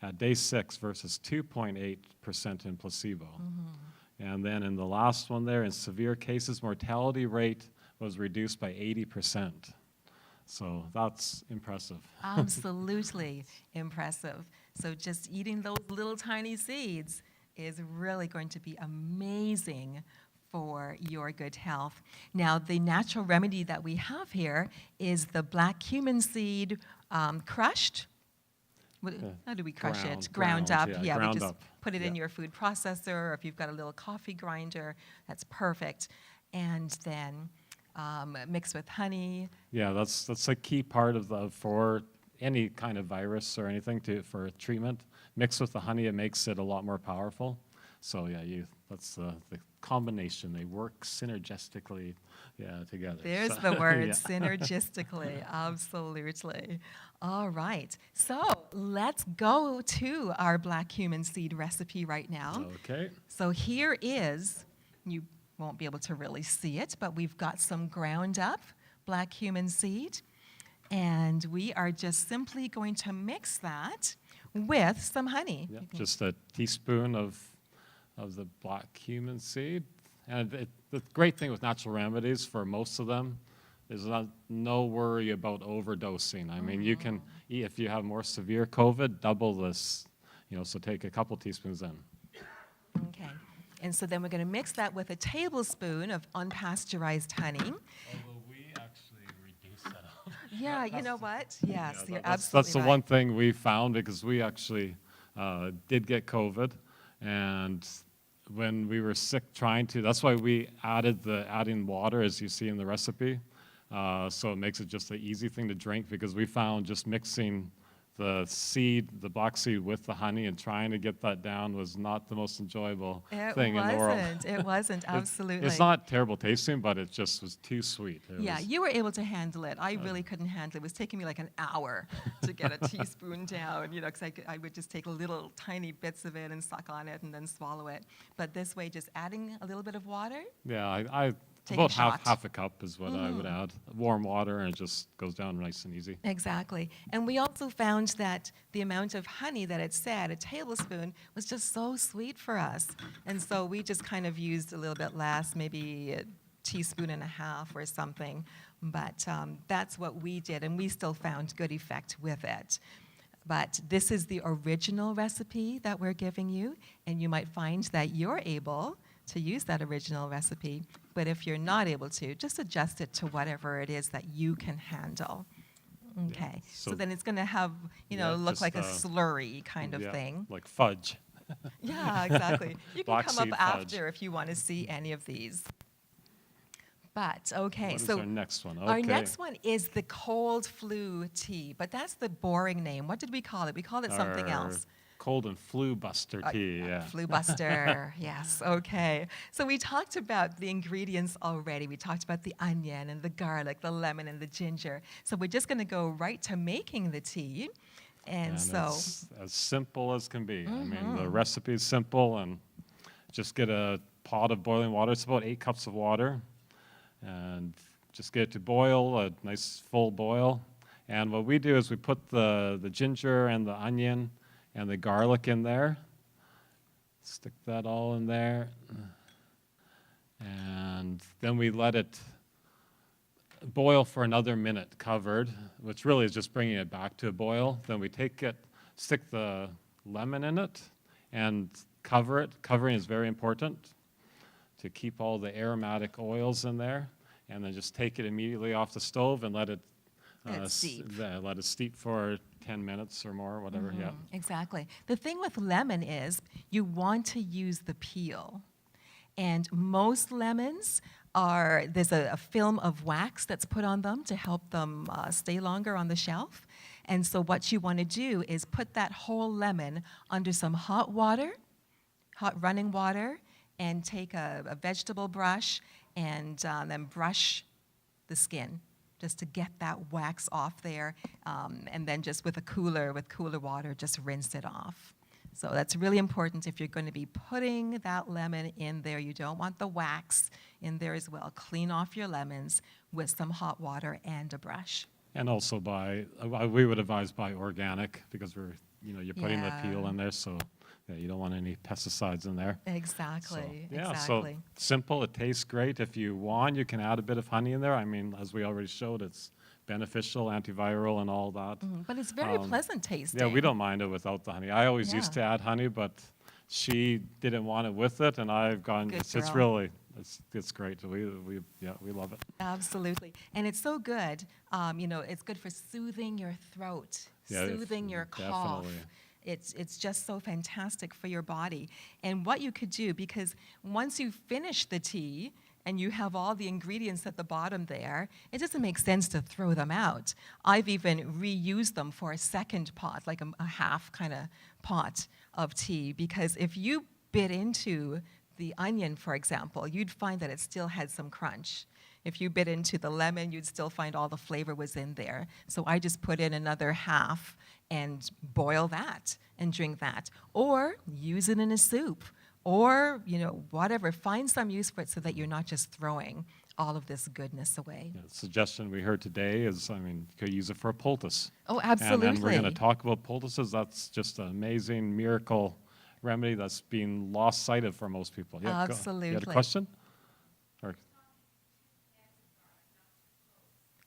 at day 6 versus 2.8% in placebo. And then in the last one there, in severe cases, mortality rate was reduced by 80%. So that's impressive. Absolutely impressive. So just eating those little tiny seeds is really going to be amazing for your good health. Now, the natural remedy that we have here is the black cumin seed crushed. How do we crush it? Ground up. Yeah, we ground just up. put it in Yeah. your food processor, or if you've got a little coffee grinder, that's perfect. And then mix with honey. Yeah, that's a key part of for any kind of virus or anything for treatment. Mixed with the honey, it makes it a lot more powerful. So yeah, that's the combination. They work synergistically, together. There's So, the word, yeah. synergistically, absolutely. All right, so let's go to our black cumin seed recipe right now. Okay. So here is, you won't be able to really see it, but we've got some ground up black cumin seed, and we are just simply going to mix that with some honey. Yeah, just a teaspoon of the black cumin seed. And the great thing with natural remedies for most of them is no worry about overdosing. I mean, you can eat, if you have more severe COVID, double this, so take a couple teaspoons in. Okay, and so then we're going to mix that with a tablespoon of unpasteurized honey. Although we actually reduce that out. Yeah, you know what? Yes, you're That's absolutely the right. one thing we found, because we actually did get COVID, and when we were sick that's why we adding water, as you see in the recipe, so it makes it just an easy thing to drink, because we found just mixing the black seed with the honey and trying to get that down was not the most enjoyable thing in the world. It wasn't, absolutely. It's not terrible tasting, but it just was too sweet. Yeah, you were able to handle it. I really couldn't handle it. It was taking me like an hour to get a teaspoon down, because I would just take little tiny bits of it and suck on it and then swallow it. But this way, just adding a little bit of water. Yeah, I Take a about shot. half a cup is what I would add. Warm water, and it just goes down nice and easy. Exactly. And we also found that the amount of honey that it said, a tablespoon, was just so sweet for us. And so we just kind of used a little bit less, maybe a teaspoon and a half or something. But that's what we did, and we still found good effect with it. But this is the original recipe that we're giving you, and you might find that you're able to use that original recipe. But if you're not able to, just adjust it to whatever it is that you can handle. Okay. So then it's going to have, look just, like a slurry kind of thing. Like fudge. Yeah, exactly. You can Black come up seed fudge. after if you want to see any of these. But, okay, What is so our next one? our Okay. next one is the cold flu tea, but that's the boring name. What did we call it? We called it something Our else. Cold and flu buster tea, yeah. Flu buster, yes, okay. So we talked about the ingredients already. We talked about the onion and the garlic, the lemon and the ginger. So we're just going to go right to making the tea. And so it's as simple as can be. I mean, the recipe is simple, and just get a pot of boiling water. It's about 8 cups of water, and just get it to boil, a nice full boil. And what we do is we put the ginger and the onion and the garlic in there. Stick that all in there. And then we let it boil for another minute covered, which really is just bringing it back to a boil. Then we take it, stick the lemon in it, and cover it. Covering is very important to keep all the aromatic oils in there. And then just take it immediately off the stove and let it steep for 10 minutes or more, whatever, yeah. Exactly. The thing with lemon is you want to use the peel. And most lemons there's a film of wax that's put on them to help them stay longer on the shelf. And so what you want to do is put that whole lemon under some hot running water, and take a vegetable brush and then brush the skin, just to get that wax off there, and then just with cooler water, just rinse it off. So that's really important if you're going to be putting that lemon in there. You don't want the wax in there as well. Clean off your lemons with some hot water and a brush. And also we would advise buy organic, because you're putting the peel in there, so you don't want any pesticides in there. Exactly, So, exactly. so simple, it tastes great. If you want, you can add a bit of honey in there. I mean, as we already showed, it's beneficial, antiviral, and all that. But it's very pleasant tasting. Yeah, we don't mind it without the honey. I always used to add honey, but she didn't want it with it, and I've gone. Good It's girl. really, it's great. We love it. Absolutely. And it's so good. It's good for soothing your throat, Yeah, soothing your cough. definitely. It's just so fantastic for your body. And what you could do, because once you finish the tea and you have all the ingredients at the bottom there, it doesn't make sense to throw them out. I've even reused them for a second pot, like a half kind of pot of tea, because if you bit into the onion, for example, you'd find that it still had some crunch. If you bit into the lemon, you'd still find all the flavor was in there. So I just put in another half and boil that and drink that. Or use it in a soup. Or, whatever. Find some use for it so that you're not just throwing all of this goodness away. Yeah, the suggestion we heard today is, you could use it for a poultice. Oh, absolutely. And we're going to talk about poultices. That's just an amazing miracle remedy that's been lost sight of for most people. Yeah, Absolutely. You had a question? Or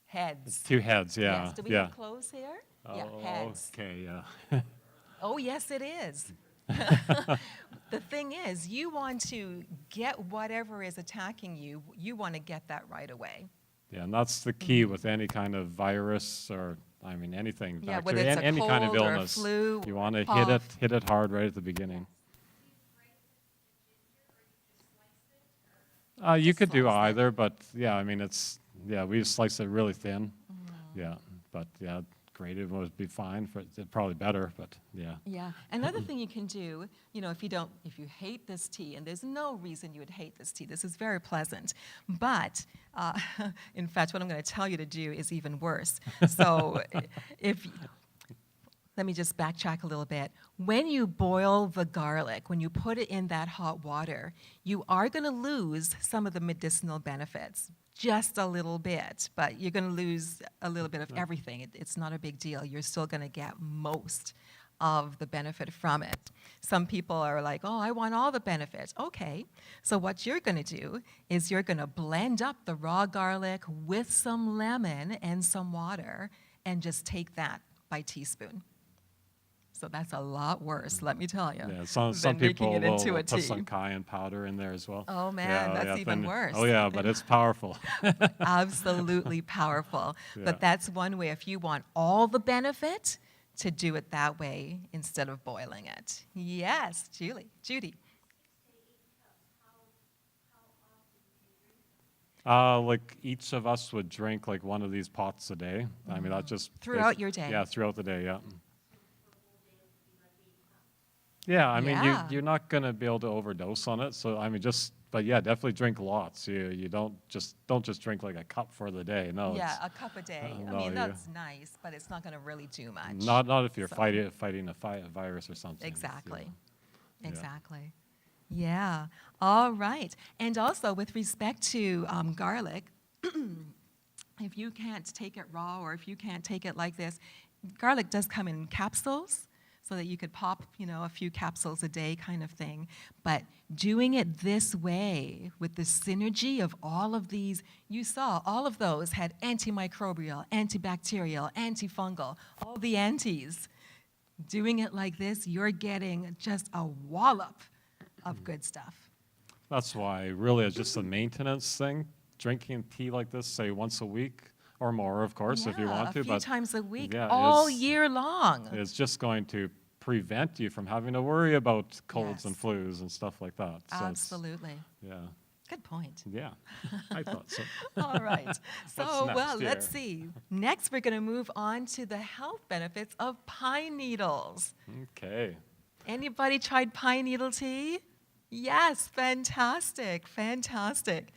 Heads. 2 heads, yeah. Yes. Do we yeah. have clothes here? Oh, heads. okay, yeah. Oh, yes, it is. The thing is, you want to get whatever is attacking you, you want to get that right away. Yeah, and that's the key with any kind of virus or, anything. Yeah, bacteria, whether it's a any kind of cold or a illness. flu, You want to cough. hit it hard right at the beginning. You could do slice it. either, but yeah, we slice it really thin. Yeah, but yeah, grated would be fine. Probably better, but yeah. Yeah. Another thing you can do, if you hate this tea, and there's no reason you would hate this tea. This is very pleasant. But in fact, what I'm going to tell you to do is even worse. So let me just backtrack a little bit. When you boil the garlic, when you put it in that hot water, you are going to lose some of the medicinal benefits. Just a little bit, but you're going to lose a little bit of everything. It's not a big deal. You're still going to get most of the benefit from it. Some people are like, oh, I want all the benefits. Okay, so what you're going to do is you're going to blend up the raw garlic with some lemon and some water and just take that by teaspoon. So that's a lot worse, let me tell you. Yeah, some than people making it into will a put tea. some cayenne powder in there as well. Oh, man, that's even worse. Oh yeah, but it's powerful. Absolutely powerful. Yeah. But that's one way, if you want all the benefit, to do it that way instead of boiling it. Yes, Judy. Like each of us would drink like one of these pots a day. That just Throughout your day. Yeah, throughout the day. Yeah. Yeah, Yeah. you're not gonna be able to overdose on it. So but yeah, definitely drink lots. You don't just drink like a cup for the day. No. Yeah, a cup a day. no, That's nice, but it's not going to really do much. Not if you're So- fighting a virus or something. Exactly. Yeah. Exactly. Yeah. All right. And also with respect to garlic, if you can't take it raw or if you can't take it like this, garlic does come in capsules so that you could pop, a few capsules a day kind of thing. But doing it this way with the synergy of all of these, you saw all of those had antimicrobial, antibacterial, antifungal, all the antis. Doing it like this, you're getting just a wallop of good stuff. That's why really it's just a maintenance thing. Drinking tea like this, say once a week or more, of course, if you want to. A few times a week, yeah, all it's- year long. It's just going to prevent you from having to worry about colds and Yes. flus and stuff like that. So Absolutely. yeah. Good point. Yeah, I thought so. All right. So, next let's here? see. Next, we're going to move on to the health benefits of pine needles. Okay. Anybody tried pine needle tea? Yes, fantastic, fantastic.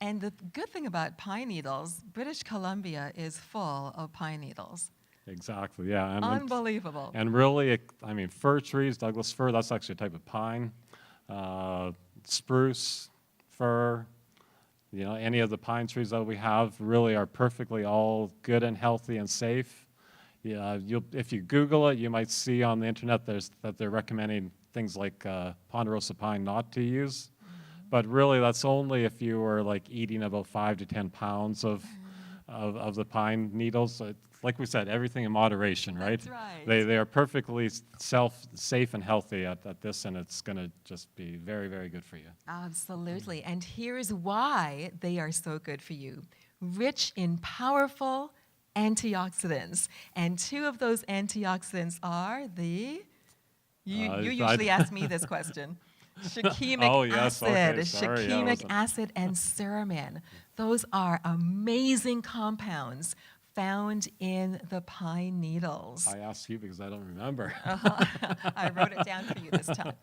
And the good thing about pine needles, British Columbia is full of pine needles. Exactly, yeah. Unbelievable. And really, fir trees, Douglas fir, that's actually a type of pine. Spruce, fir, any of the pine trees that we have really are perfectly all good and healthy and safe. Yeah, if you Google it, you might see on the internet that they're recommending things like ponderosa pine not to use. But really, that's only if you were like eating about 5 to 10 pounds of the pine needles. Like we said, everything in moderation, right? That's right. They are perfectly safe and healthy at this, and it's going to just be very, very good for you. Absolutely. And here's why they are so good for you. Rich in powerful antioxidants. And two of those antioxidants are you usually ask me this question. Shikimic Oh, yes, acid, okay, sorry, shikimic acid, and ceramin. Those are amazing compounds found in the pine needles. I asked you because I don't remember. I wrote it down for you this time.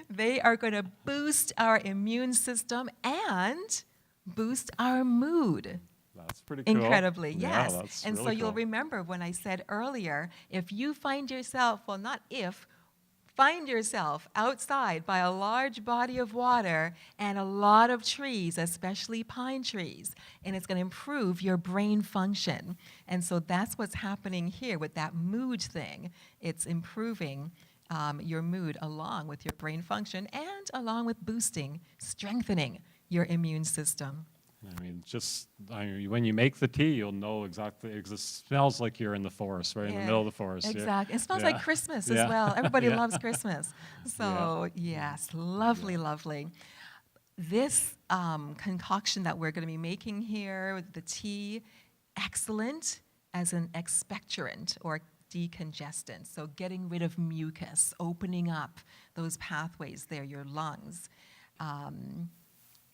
They are going to boost our immune system and boost our mood. That's pretty cool. Incredibly, Yeah, yes. that's And really so you'll cool. remember when I said earlier, if you find yourself, well, not if, find yourself outside by a large body of water and a lot of trees, especially pine trees, and it's going to improve your brain function. And so that's what's happening here with that mood thing. It's improving your mood along with your brain function and along with boosting, strengthening your immune system. I mean, when you make the tea, you'll know exactly, because it smells like you're in the forest, right in the middle of the forest. Exactly. It smells Yeah. like Christmas Yeah. as well. Everybody Yeah. loves Christmas. So, yes, lovely, lovely. This concoction that we're going to be making here, with the tea, excellent as an expectorant or decongestant. So getting rid of mucus, opening up those pathways there, your lungs.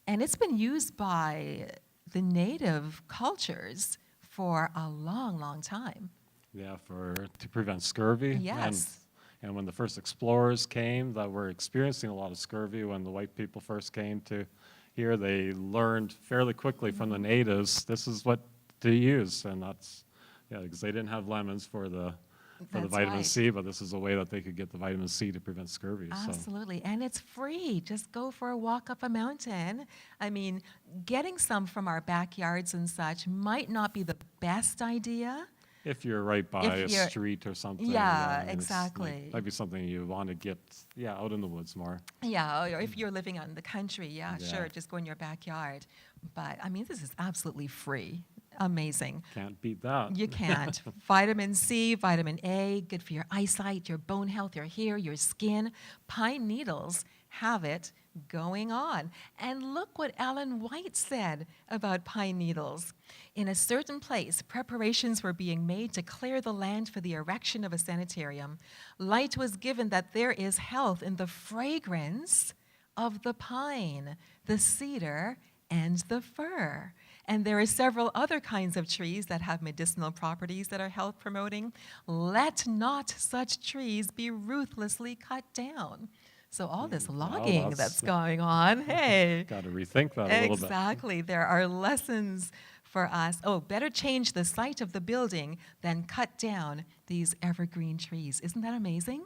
And it's been used by the native cultures for a long, long time. Yeah, to prevent scurvy. Yes. And when the first explorers came that were experiencing a lot of scurvy, when the white people first came to here, they learned fairly quickly from the natives, this is what to use. And that's, because they didn't have lemons for the That's vitamin right. C, but this is a way that they could get the vitamin C to prevent scurvy. So. Absolutely. And it's free. Just go for a walk up a mountain. I mean, getting some from our backyards and such might not be the best idea. If you're right by a street or something. Yeah, I mean, exactly. Might be something you want to get, out in the woods more. Yeah, or if you're living out in the country, Yeah. sure, just go in your backyard. But, I mean, this is absolutely free. Amazing. Can't beat that. You can't. Vitamin C, vitamin A, good for your eyesight, your bone health, your hair, your skin. Pine needles have it going on. And look what Ellen White said about pine needles. In a certain place, preparations were being made to clear the land for the erection of a sanitarium. Light was given that there is health in the fragrance of the pine, the cedar, and the fir. And there are several other kinds of trees that have medicinal properties that are health promoting. Let not such trees be ruthlessly cut down. So all this logging that's going on, hey. Got to rethink that a little bit. Exactly. There are lessons for us. Oh, better change the site of the building than cut down these evergreen trees. Isn't that amazing?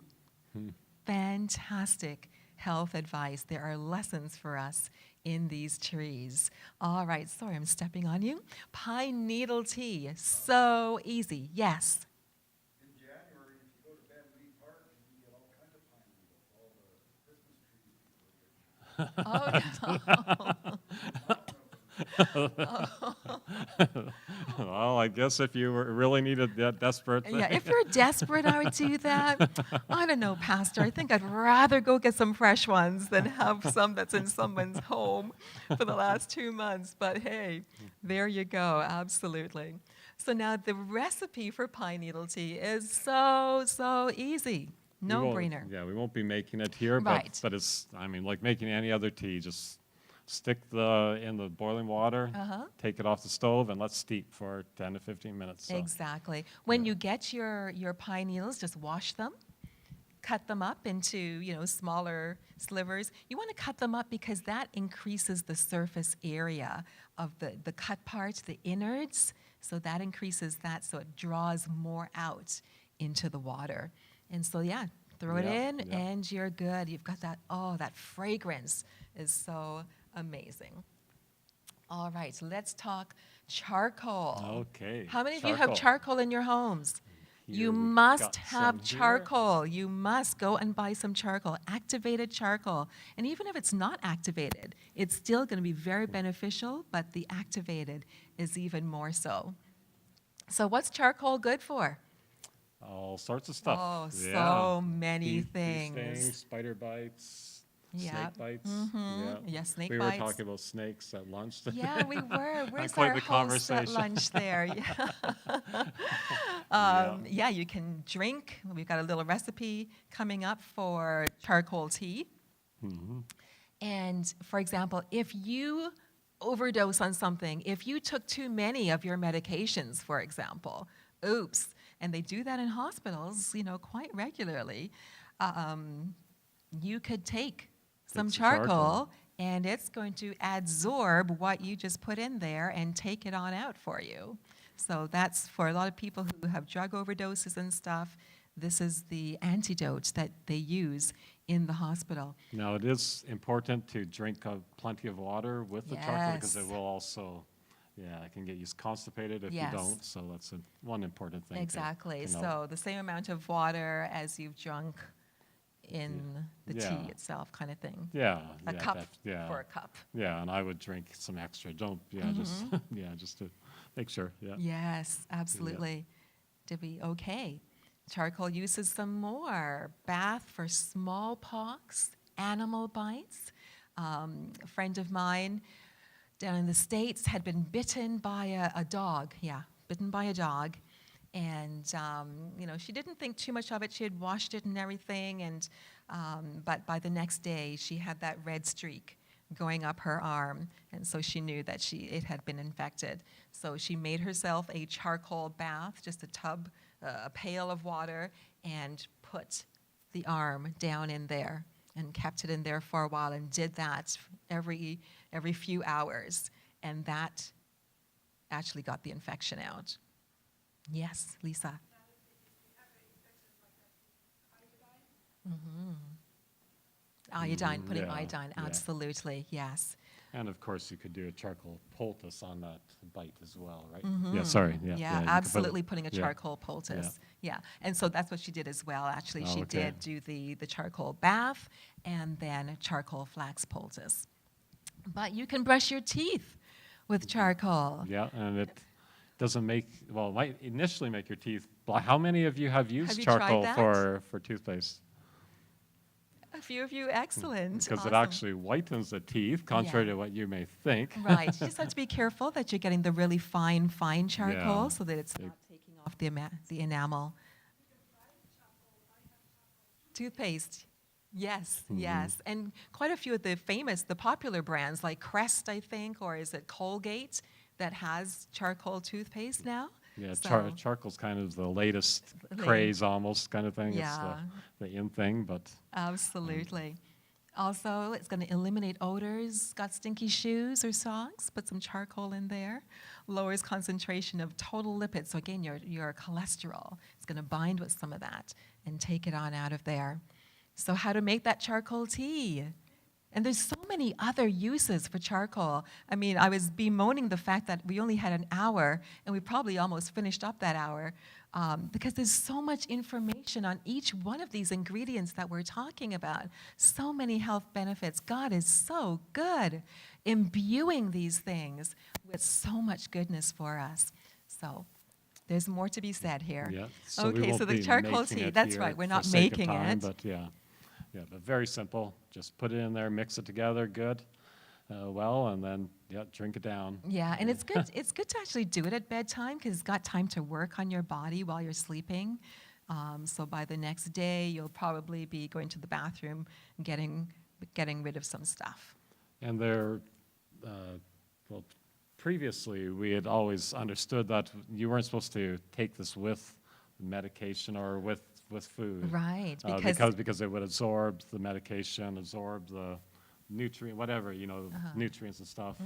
Fantastic health advice. There are lessons for us in these trees. All right, sorry, I'm stepping on you. Pine needle tea, so easy. Yes. In January, if you go to Bentley Park, you get all kinds of pine needles, all the Christmas trees people get. Well, I guess if you really needed that desperate. Yeah, if you're desperate, I would do that. I don't know, Pastor. I think I'd rather go get some fresh ones than have some that's in someone's home for the last 2 months. But hey, there you go, absolutely. So now the recipe for pine needle tea is so easy. No-brainer. We won't be making it here, Right. but it's, like making any other tea, just stick in the boiling water, take it off the stove, and let steep for 10 to 15 minutes. So. Exactly. When you get your pine needles, just wash them, cut them up into, smaller slivers. You want to cut them up because that increases the surface area of the cut part, the innards. So that increases that, so it draws more out into the water. And so, throw it in, and you're good. You've got that fragrance is so amazing. All right, so let's talk charcoal. Okay. How many of you have charcoal in your homes? Here You we've must got have some here. charcoal. You must go and buy some charcoal, activated charcoal. And even if it's not activated, it's still going to be very beneficial, but the activated is even more so. So what's charcoal good for? All sorts of stuff. Oh, Yeah. so many Bee things. stings, spider bites, Yep. snake bites. Yeah, snake we bites. were talking about snakes at lunch. Yeah, we were. Where's quite our the host at conversation. lunch there? Yeah. You can drink. We've got a little recipe coming up for charcoal tea. And for example, if you overdose on something, if you took too many of your medications, for example, oops, and they do that in hospitals, quite regularly, you could take some Take some charcoal. charcoal and it's going to adsorb what you just put in there and take it on out for you. So that's for a lot of people who have drug overdoses and stuff. This is the antidote that they use in the hospital. Now, it is important to drink plenty of water with the charcoal because it Yes. will also, it can get you constipated if Yes. you don't. So that's one important thing. Exactly. To know. So the same amount of water as you've drunk in the Yeah. tea itself, kind of thing. Yeah. A cup yeah. for a cup. Yeah, and I would drink some extra. Don't, just, just to make sure. Yeah. Yes, absolutely. To be okay. Charcoal uses some more. Bath for smallpox, animal bites. A friend of mine down in the States had been bitten by a dog. Yeah, bitten by a dog. And, she didn't think too much of it. She had washed it and everything. And, but by the next day, she had that red streak going up her arm. And so she knew that it had been infected. So she made herself a charcoal bath, just a tub, a pail of water, and put the arm down in there and kept it in there for a while and did that every few hours. And that actually got the infection out. Yes, Lisa. Iodine, putting yeah, iodine, yeah. absolutely, yes. And of course, you could do a charcoal poultice on that bite as well, right? Yeah, sorry. Yeah, Yeah, you could absolutely putting a yeah. charcoal poultice. Yeah, and so that's what she did as well, actually. She okay. did do the charcoal bath and then a charcoal flax poultice. But you can brush your teeth with charcoal. Yeah, and it doesn't it might initially make your teeth black. How many of you have used you tried charcoal that? for toothpaste? A few of you, excellent. Because it awesome. actually whitens the teeth, contrary to what you may think. Right. You just have to be careful that you're getting the really fine charcoal Yeah. so that it's not taking off the enamel. Toothpaste. Yes, yes. And quite a few of the popular brands like Crest, I think, or is it Colgate, that has charcoal toothpaste now. Yeah, So- charcoal's kind of the latest Late. craze almost kind of thing. Yeah. It's the in thing, but Absolutely. Also, it's going to eliminate odors. Got stinky shoes or socks? Put some charcoal in there. Lowers concentration of total lipids. So again, your cholesterol. It's going to bind with some of that and take it on out of there. So how to make that charcoal tea? And there's so many other uses for charcoal. I mean, I was bemoaning the fact that we only had an hour, and we probably almost finished up that hour, because there's so much information on each one of these ingredients that we're talking about. So many health benefits. God is so good, imbuing these things with so much goodness for us. So there's more to be said here. yeah. So we Okay, won't so the be charcoal making tea, it that's here right, we're for not sake of making time, it. But but very simple. Just put it in there, mix it together, good, and then drink it down. Yeah, and it's good. It's good to actually do it at bedtime because it's got time to work on your body while you're sleeping. So by the next day, you'll probably be going to the bathroom, and getting rid of some stuff. And previously we had always understood that you weren't supposed to take this with medication or with food. Right, Because it would absorb the medication, absorb the nutrient, whatever, nutrients and stuff.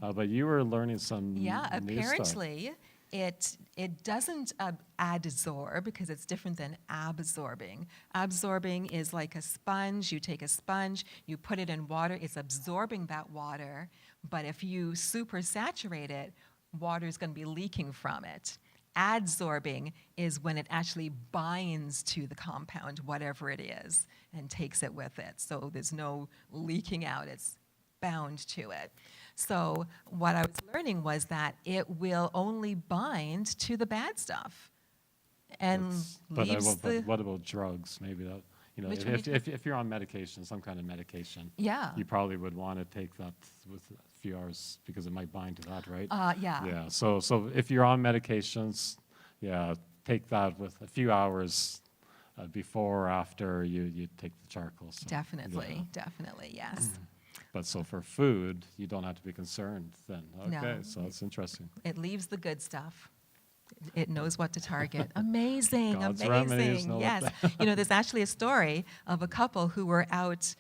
But you were learning some Yeah, new stuff. apparently it doesn't adsorb because it's different than absorbing. Absorbing is like a sponge. You take a sponge, you put it in water, it's absorbing that water. But if you supersaturate it, water is going to be leaking from it. Adsorbing is when it actually binds to the compound, whatever it is, and takes it with it. So there's no leaking out, it's bound to it. So what I was learning was that it will only bind to the bad stuff and leaves the... What about drugs? Maybe that, Which one if you're on medication, some kind of medication, Yeah. you probably would want to take that with a few hours because it might bind to that, right? Yeah. Yeah, so if you're on medications, take that with a few hours before or after you take the charcoal. So, Definitely, yes. But so for food, you don't have to be concerned then. Okay, No. so that's interesting. It leaves the good stuff. It knows what to target. Amazing, God's remedies amazing. know what Yes. You know, there's actually a story of a couple who were out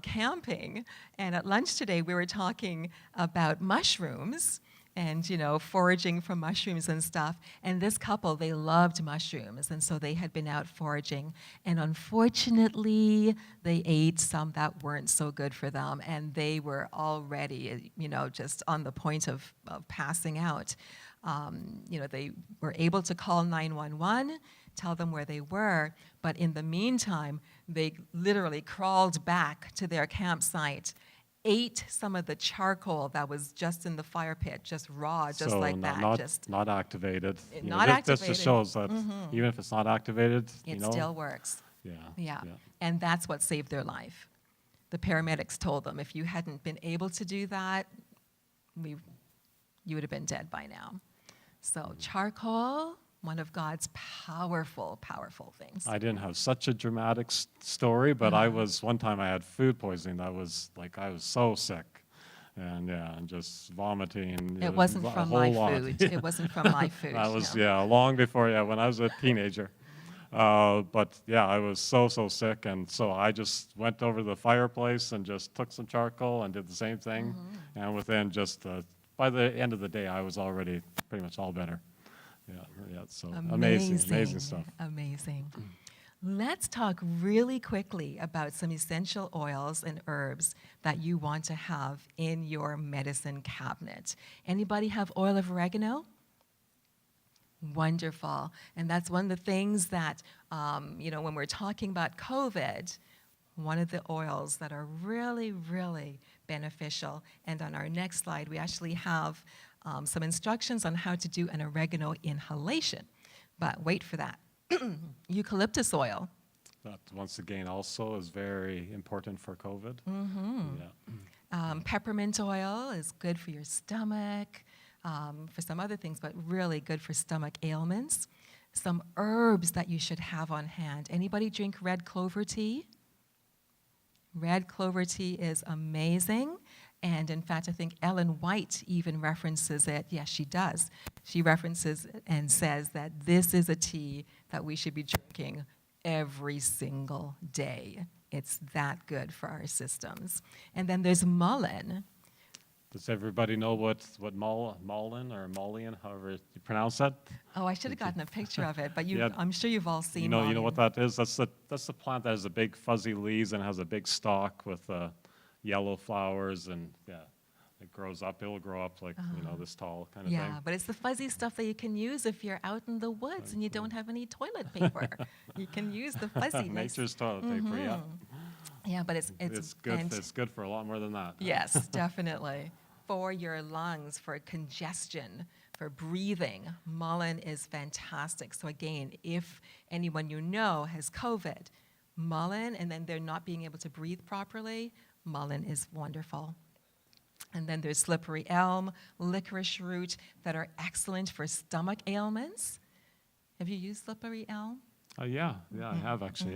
camping, and at lunch today we were talking about mushrooms and, you know, foraging for mushrooms and stuff. And this couple, they loved mushrooms, and so they had been out foraging. And unfortunately, they ate some that weren't so good for them, and they were already, you know, just on the point of passing out. You know, they were able to call 911, tell them where they were, but in the meantime, they literally crawled back to their campsite, ate some of the charcoal that was just in the fire pit, just raw, just so like not, that. Not, just not activated. You know, not this activated. just shows that even if it's not activated, you It know. still works. Yeah. Yeah. And that's what saved their life. The paramedics told them, if you hadn't been able to do that, you would have been dead by now. So charcoal, one of God's powerful, powerful things. I didn't have such a dramatic story, but one time I had food poisoning. I was so sick. And yeah, and just vomiting. It wasn't from my food. It wasn't from my food. That was, no. long before, when I was a teenager. But yeah, I was so sick, and so I just went over to the fireplace and just took some charcoal and did the same thing. And within just, by the end of the day, I was already pretty much all better. Yeah, so amazing stuff. Amazing. Let's talk really quickly about some essential oils and herbs that you want to have in your medicine cabinet. Anybody have oil of oregano? Wonderful. And that's one of the things that, you know, when we're talking about COVID, one of the oils that are really, really beneficial. And on our next slide, we actually have some instructions on how to do an oregano inhalation. But wait for that. Eucalyptus oil. That, once again, also is very important for COVID. Yeah. Peppermint oil is good for your stomach, for some other things, but really good for stomach ailments. Some herbs that you should have on hand. Anybody drink red clover tea? Red clover tea is amazing. And in fact, I think Ellen White even references it. Yes, she does. She references it and says that this is a tea that we should be drinking every single day. It's that good for our systems. And then there's mullein. Does everybody know what mullein or mullein, however you pronounce that? Oh, I should have gotten a picture of it, but Yeah. I'm sure you've all seen You know mullein. what that is? That's the plant that has the big fuzzy leaves and has a big stalk with yellow flowers, and it grows up. It'll grow up like this tall kind of thing. Yeah, but it's the fuzzy stuff that you can use if you're out in the woods and you don't have any toilet paper. You can use the fuzziness. Nature's toilet paper. Yeah. Yeah, but it's good. and- It's good for a lot more than that. Yes, definitely. For your lungs, for congestion, for breathing, mullein is fantastic. So again, if anyone you know has COVID, mullein, and then they're not being able to breathe properly, mullein is wonderful. And then there's slippery elm, licorice root that are excellent for stomach ailments. Have you used slippery elm? Yeah, I have actually.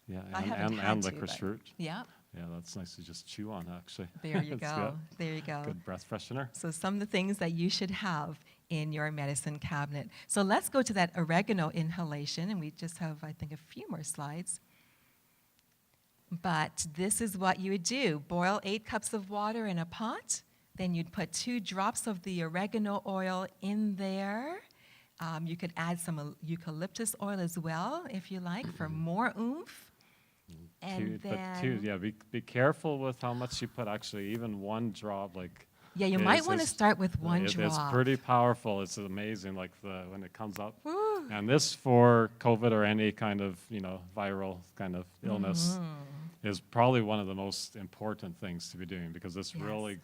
Yeah, I haven't had and to, licorice but- root. Yeah, Yeah, that's nice to just chew on, actually. there you It's, go. There you go. Good breath freshener. So some of the things that you should have in your medicine cabinet. So let's go to that oregano inhalation, and we just have, I think, a few more slides. But this is what you would do. Boil 8 cups of water in a pot. Then you'd put 2 drops of the oregano oil in there. You could add some eucalyptus oil as well, if you like, for more oomph. And Be careful with how much you put. Actually, even 1 drop, yeah, you might want to start with 1 drop. It's pretty powerful. It's amazing, when it comes up. Woo. And this, for COVID or any kind of viral kind of illness, is probably one of the most important things to be doing, because this really,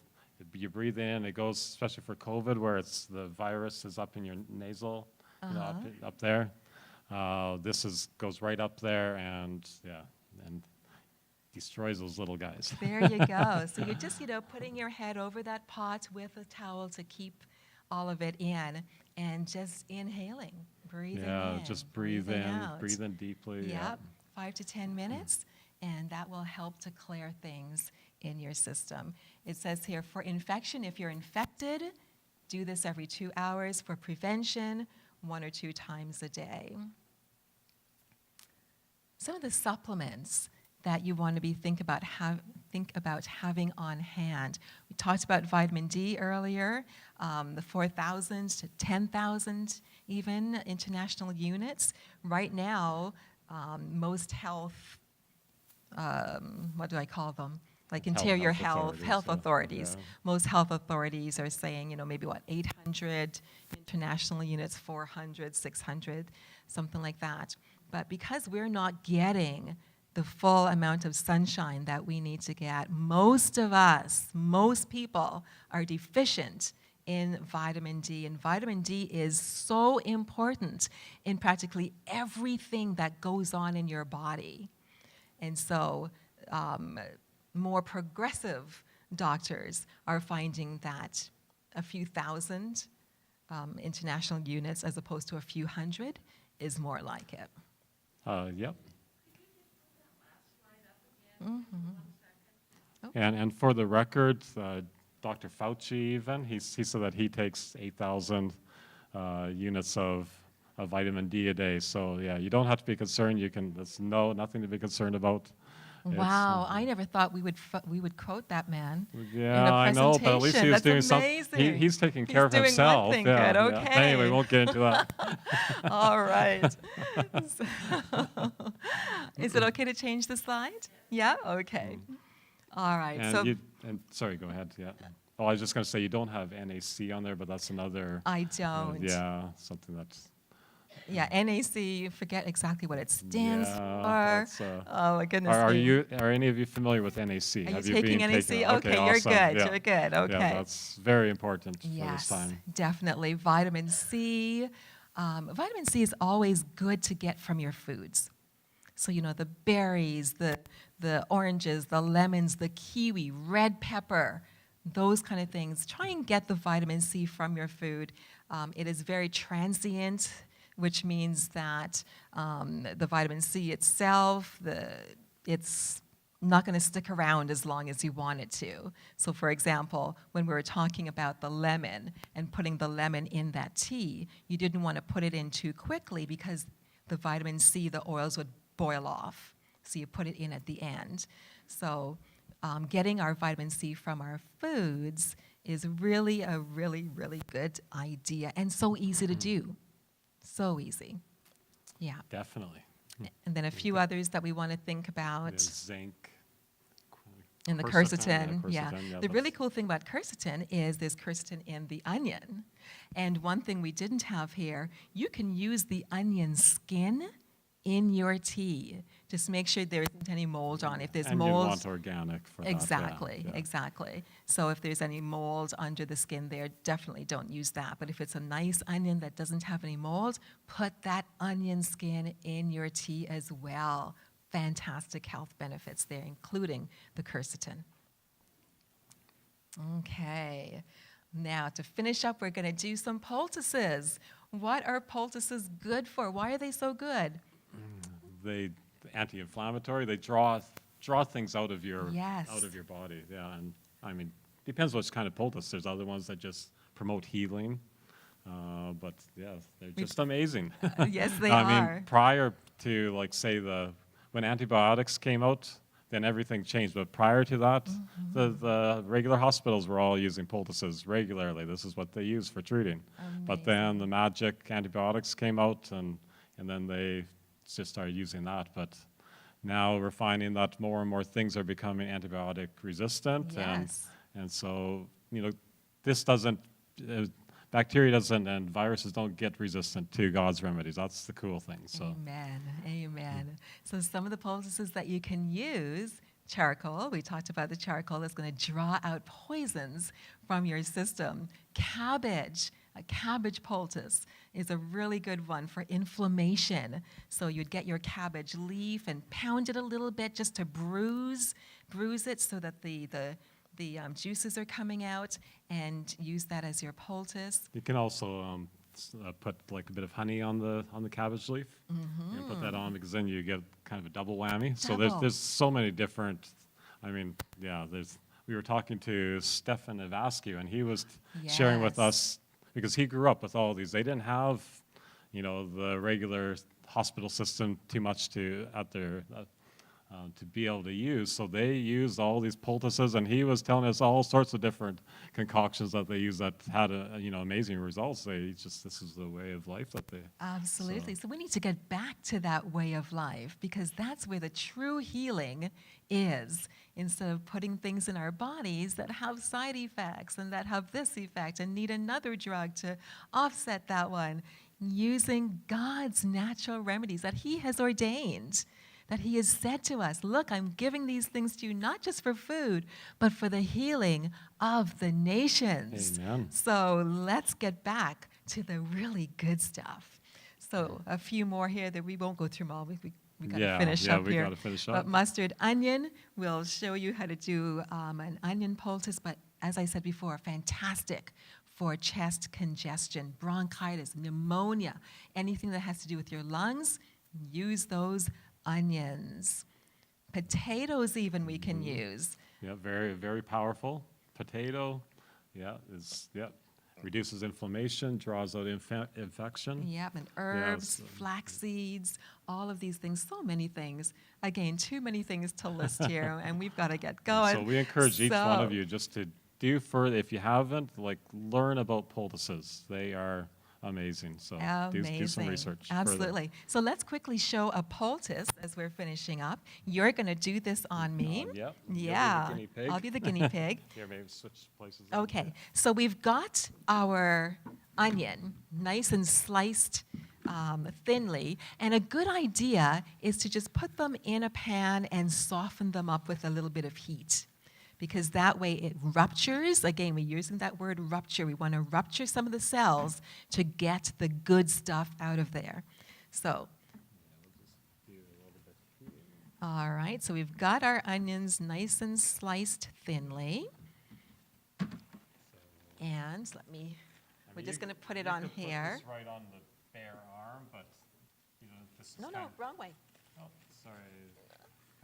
you breathe in, it goes, especially for COVID, where it's the virus is up in your nasal, up there. This goes right up there, and destroys those little guys. There you go. So you're just, putting your head over that pot with a towel to keep all of it in, and just inhaling, breathing in. Just breathe in, out. breathe in deeply. Yep, 5 to 10 minutes, and that will help to clear things in your system. It says here, for infection, if you're infected, do this every 2 hours. For prevention, 1 or 2 times a day. Some of the supplements that you want to think about having on hand. We talked about vitamin D earlier, the 4,000 to 10,000 even international units. Right now, most health, what do I call them? Like interior health authorities. Yeah. Most health authorities are saying, maybe 800 international units, 400, 600, something like that. But because we're not getting the full amount of sunshine that we need to get, most people are deficient in vitamin D. And vitamin D is so important in practically everything that goes on in your body. And so more progressive doctors are finding that a few thousand international units as opposed to a few hundred is more like it. Yep. Mm-hmm. And for the record, Dr. Fauci even, he said that he takes 8,000 units of vitamin D a day. So yeah, you don't have to be concerned. There's nothing to be concerned about. Wow, I never thought we would quote that man. Yeah, in a I know, but at least he was doing amazing. something. He's taking care of doing himself. One thing yeah, good. yeah. Okay. Anyway, we won't get into that. All right. Is it okay to change the slide? Yeah. Okay. All right. And sorry, go ahead. Yeah. Oh, I was just going to say you don't have NAC on there, but that's another. I don't. Yeah, something that's. Yeah, NAC, forget exactly what it stands Yeah, for. Oh my goodness. Are any of you familiar with NAC? Are you taking NAC? Okay, you're awesome. good. Yeah. You're good. Okay. Yeah, that's very important for this Yes, time. definitely. Vitamin C. Vitamin C is always good to get from your foods. So, the berries, the oranges, the lemons, the kiwi, red pepper, those kind of things. Try and get the vitamin C from your food. It is very transient, which means that the vitamin C itself, it's not going to stick around as long as you want it to. So for example, when we were talking about the lemon and putting the lemon in that tea, you didn't want to put it in too quickly because the vitamin C, the oils would boil off. So you put it in at the end. So getting our vitamin C from our foods is really a really, really good idea and so easy to do. So easy. Yeah. Definitely. And then a few others that we want to think about. There's zinc. And the Quercetin, quercetin, yeah. quercetin, yeah, The really that's- cool thing about quercetin is there's quercetin in the onion. And one thing we didn't have here, you can use the onion skin in your tea. Just make sure there isn't any mold on it. If there's And mold, you want organic for exactly, that. Yeah. exactly. So if there's any mold under the skin there, definitely don't use that. But if it's a nice onion that doesn't have any mold, put that onion skin in your tea as well. Fantastic health benefits there, including the quercetin. Okay. Now, to finish up, we're going to do some poultices. What are poultices good for? Why are they so good? They anti-inflammatory. They draw things out of your Yes. body. Yeah, and I mean, depends what kind of poultice. There's other ones that just promote healing, but yeah, they're just amazing. Yes, they I are. mean, prior to like say when antibiotics came out, then everything changed. But prior to that, the regular hospitals were all using poultices regularly. This is what they use for treating. But then the magic antibiotics came out, and then they just started using that. But now we're finding that more and more things are becoming antibiotic resistant, Yes. and so this doesn't. Bacteria doesn't and viruses don't get resistant to God's remedies. That's the cool thing. So. Amen. Amen. So some of the poultices that you can use, charcoal. We talked about the charcoal that's going to draw out poisons from your system. Cabbage. A cabbage poultice is a really good one for inflammation. So you'd get your cabbage leaf and pound it a little bit just to bruise it so that the juices are coming out, and use that as your poultice. You can also put like a bit of honey on the cabbage leaf. And put that on because then you get kind of a double whammy. So Double. there's so many different I mean, yeah, we were talking to Stefan Ivascu, and he was sharing with Yes. us, because he grew up with all these. They didn't have, the regular hospital system too much to be able to use. So they used all these poultices, and he was telling us all sorts of different concoctions that they used that had amazing results. This is the way of life that they. Absolutely. So we need to get back to that way of life, because that's where the true healing is, instead of putting things in our bodies that have side effects and that have this effect and need another drug to offset that one. Using God's natural remedies that He has ordained, that He has said to us, look, I'm giving these things to you not just for food, but for the healing of the nations. Amen. So let's get back to the really good stuff. So a few more here that we won't go through them all. We got to finish up we here. got to finish up. But mustard onion, we'll show you how to do an onion poultice. But as I said before, fantastic for chest congestion, bronchitis, pneumonia, anything that has to do with your lungs, use those onions. Potatoes even we can use. Yeah, very, very powerful. Potato, reduces inflammation, draws out infection. Yep, and herbs, Yes. flax seeds, all of these things, so many things. Again, too many things to list here, and we've got to get going. So we encourage each one of So- you just to do further. If you haven't, learn about poultices. They are amazing. So do some research. further. Absolutely. So let's quickly show a poultice as we're finishing up. You're going to do this on me. Yep. You'll be the Yeah. guinea pig. I'll be the guinea pig. Here, maybe switch places. Okay. So we've got our onion nice and sliced thinly. And a good idea is to just put them in a pan and soften them up with a little bit of heat, because that way it ruptures. Again, we're using that word rupture. We want to rupture some of the cells to get the good stuff out of there. So, all right, so we've got our onions nice and sliced thinly. And we're just going to put it on here. Put this right on the bare arm, but this is No, wrong way. Oh, sorry.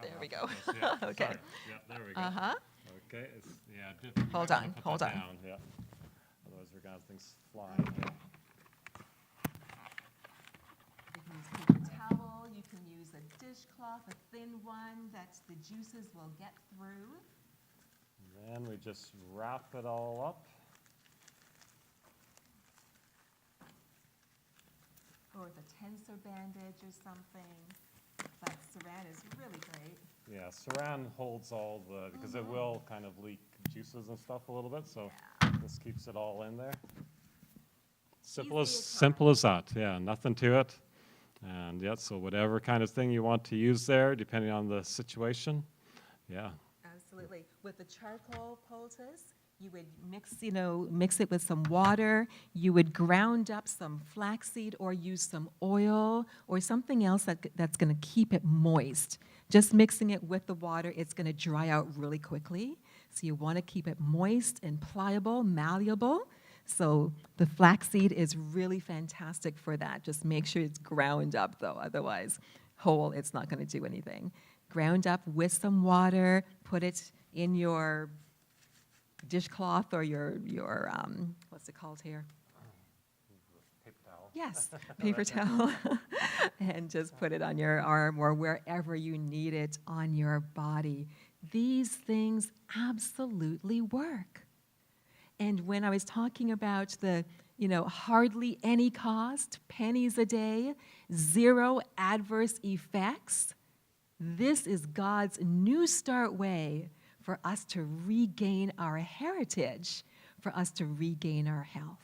There we Cover go. up this, yeah, Okay. sorry. Yeah, there we go. Uh-huh. Okay. Hold might on, wanna put hold that on. down, yeah. Otherwise, we're gonna have things flying. Yeah. You can use paper towel, you can use a dishcloth, a thin one that the juices will get through. And then we just wrap it all up. Or with a tensor bandage or something. But saran is really great. Yeah, saran holds all because it will kind of leak juices and stuff a little bit, so this keeps it all in there. Simple as that, yeah, nothing to it. And so whatever kind of thing you want to use there, depending on the situation, yeah. Absolutely. With the charcoal poultice, you would mix it with some water. You would ground up some flaxseed or use some oil or something else that's going to keep it moist. Just mixing it with the water, it's going to dry out really quickly. So you want to keep it moist and pliable, malleable. So the flaxseed is really fantastic for that. Just make sure it's ground up, though. Otherwise, whole, it's not going to do anything. Ground up with some water. Put it in your dishcloth or your what's it called here? Paper towel. Yes, paper towel. And just put it on your arm or wherever you need it on your body. These things absolutely work. And when I was talking about the, hardly any cost, pennies a day, 0 adverse effects, this is God's New Start way for us to regain our heritage, for us to regain our health.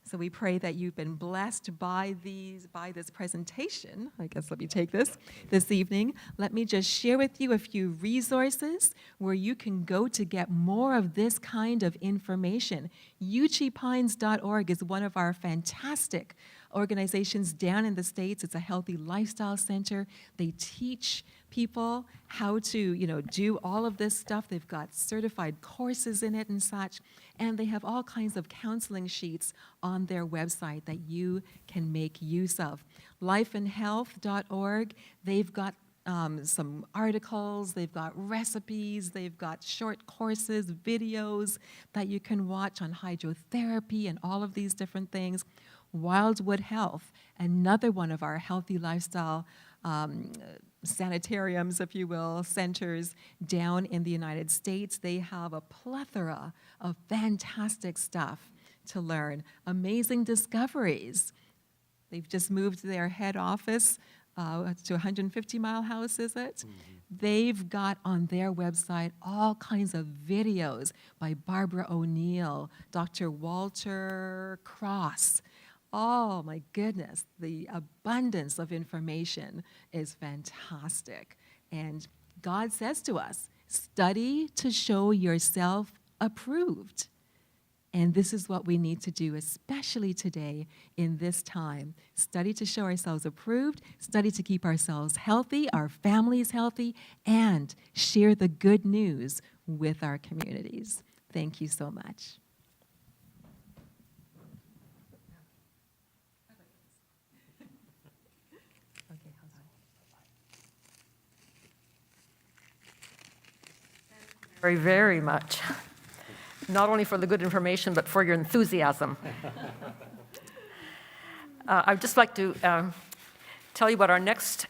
So we pray that you've been blessed by this presentation. I guess let me take this evening. Let me just share with you a few resources where you can go to get more of this kind of information. uchipines.org is one of our fantastic organizations down in the States. It's a healthy lifestyle center. They teach people how to, do all of this stuff. They've got certified courses in it and such. And they have all kinds of counseling sheets on their website that you can make use of. Lifeandhealth.org, they've got some articles, they've got recipes, they've got short courses, videos that you can watch on hydrotherapy and all of these different things. Wildwood Health, another one of our healthy lifestyle sanitariums, if you will, centers down in the United States. They have a plethora of fantastic stuff to learn, amazing discoveries. They've just moved their head office to 150 Mile House, is it? Mm-hmm. They've got on their website all kinds of videos by Barbara O'Neill, Dr. Walter Cross. Oh my goodness, the abundance of information is fantastic. And God says to us, study to show yourself approved. And this is what we need to do, especially today in this time. Study to show ourselves approved, study to keep ourselves healthy, our families healthy, and share the good news with our communities. Thank you so much. Very, very much. Not only for the good information, but for your enthusiasm. I'd just like to tell you what our next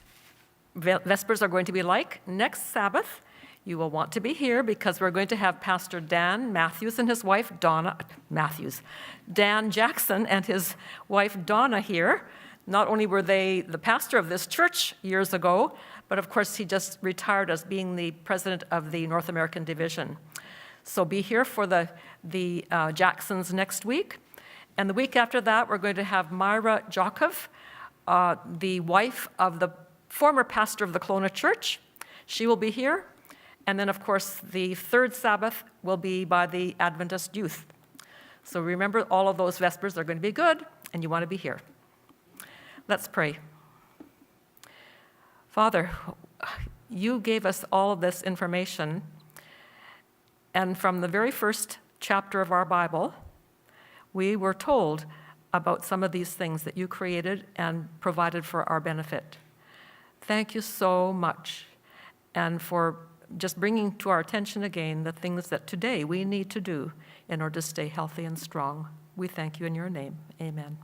Vespers are going to be like. Next Sabbath, you will want to be here because we're going to have Pastor Dan Matthews and his wife Donna Matthews. Dan Jackson and his wife Donna here. Not only were they the pastor of this church years ago, but of course he just retired as being the president of the North American division. So be here for the Jacksons next week. And the week after that, we're going to have Myra Jokov, the wife of the former pastor of the Kelowna Church. She will be here. And then, of course, the third Sabbath will be by the Adventist youth. So remember, all of those Vespers are going to be good, and you want to be here. Let's pray. Father, you gave us all of this information, and from the very first chapter of our Bible, we were told about some of these things that you created and provided for our benefit. Thank you so much, and for just bringing to our attention again the things that today we need to do in order to stay healthy and strong. We thank you in your name. Amen.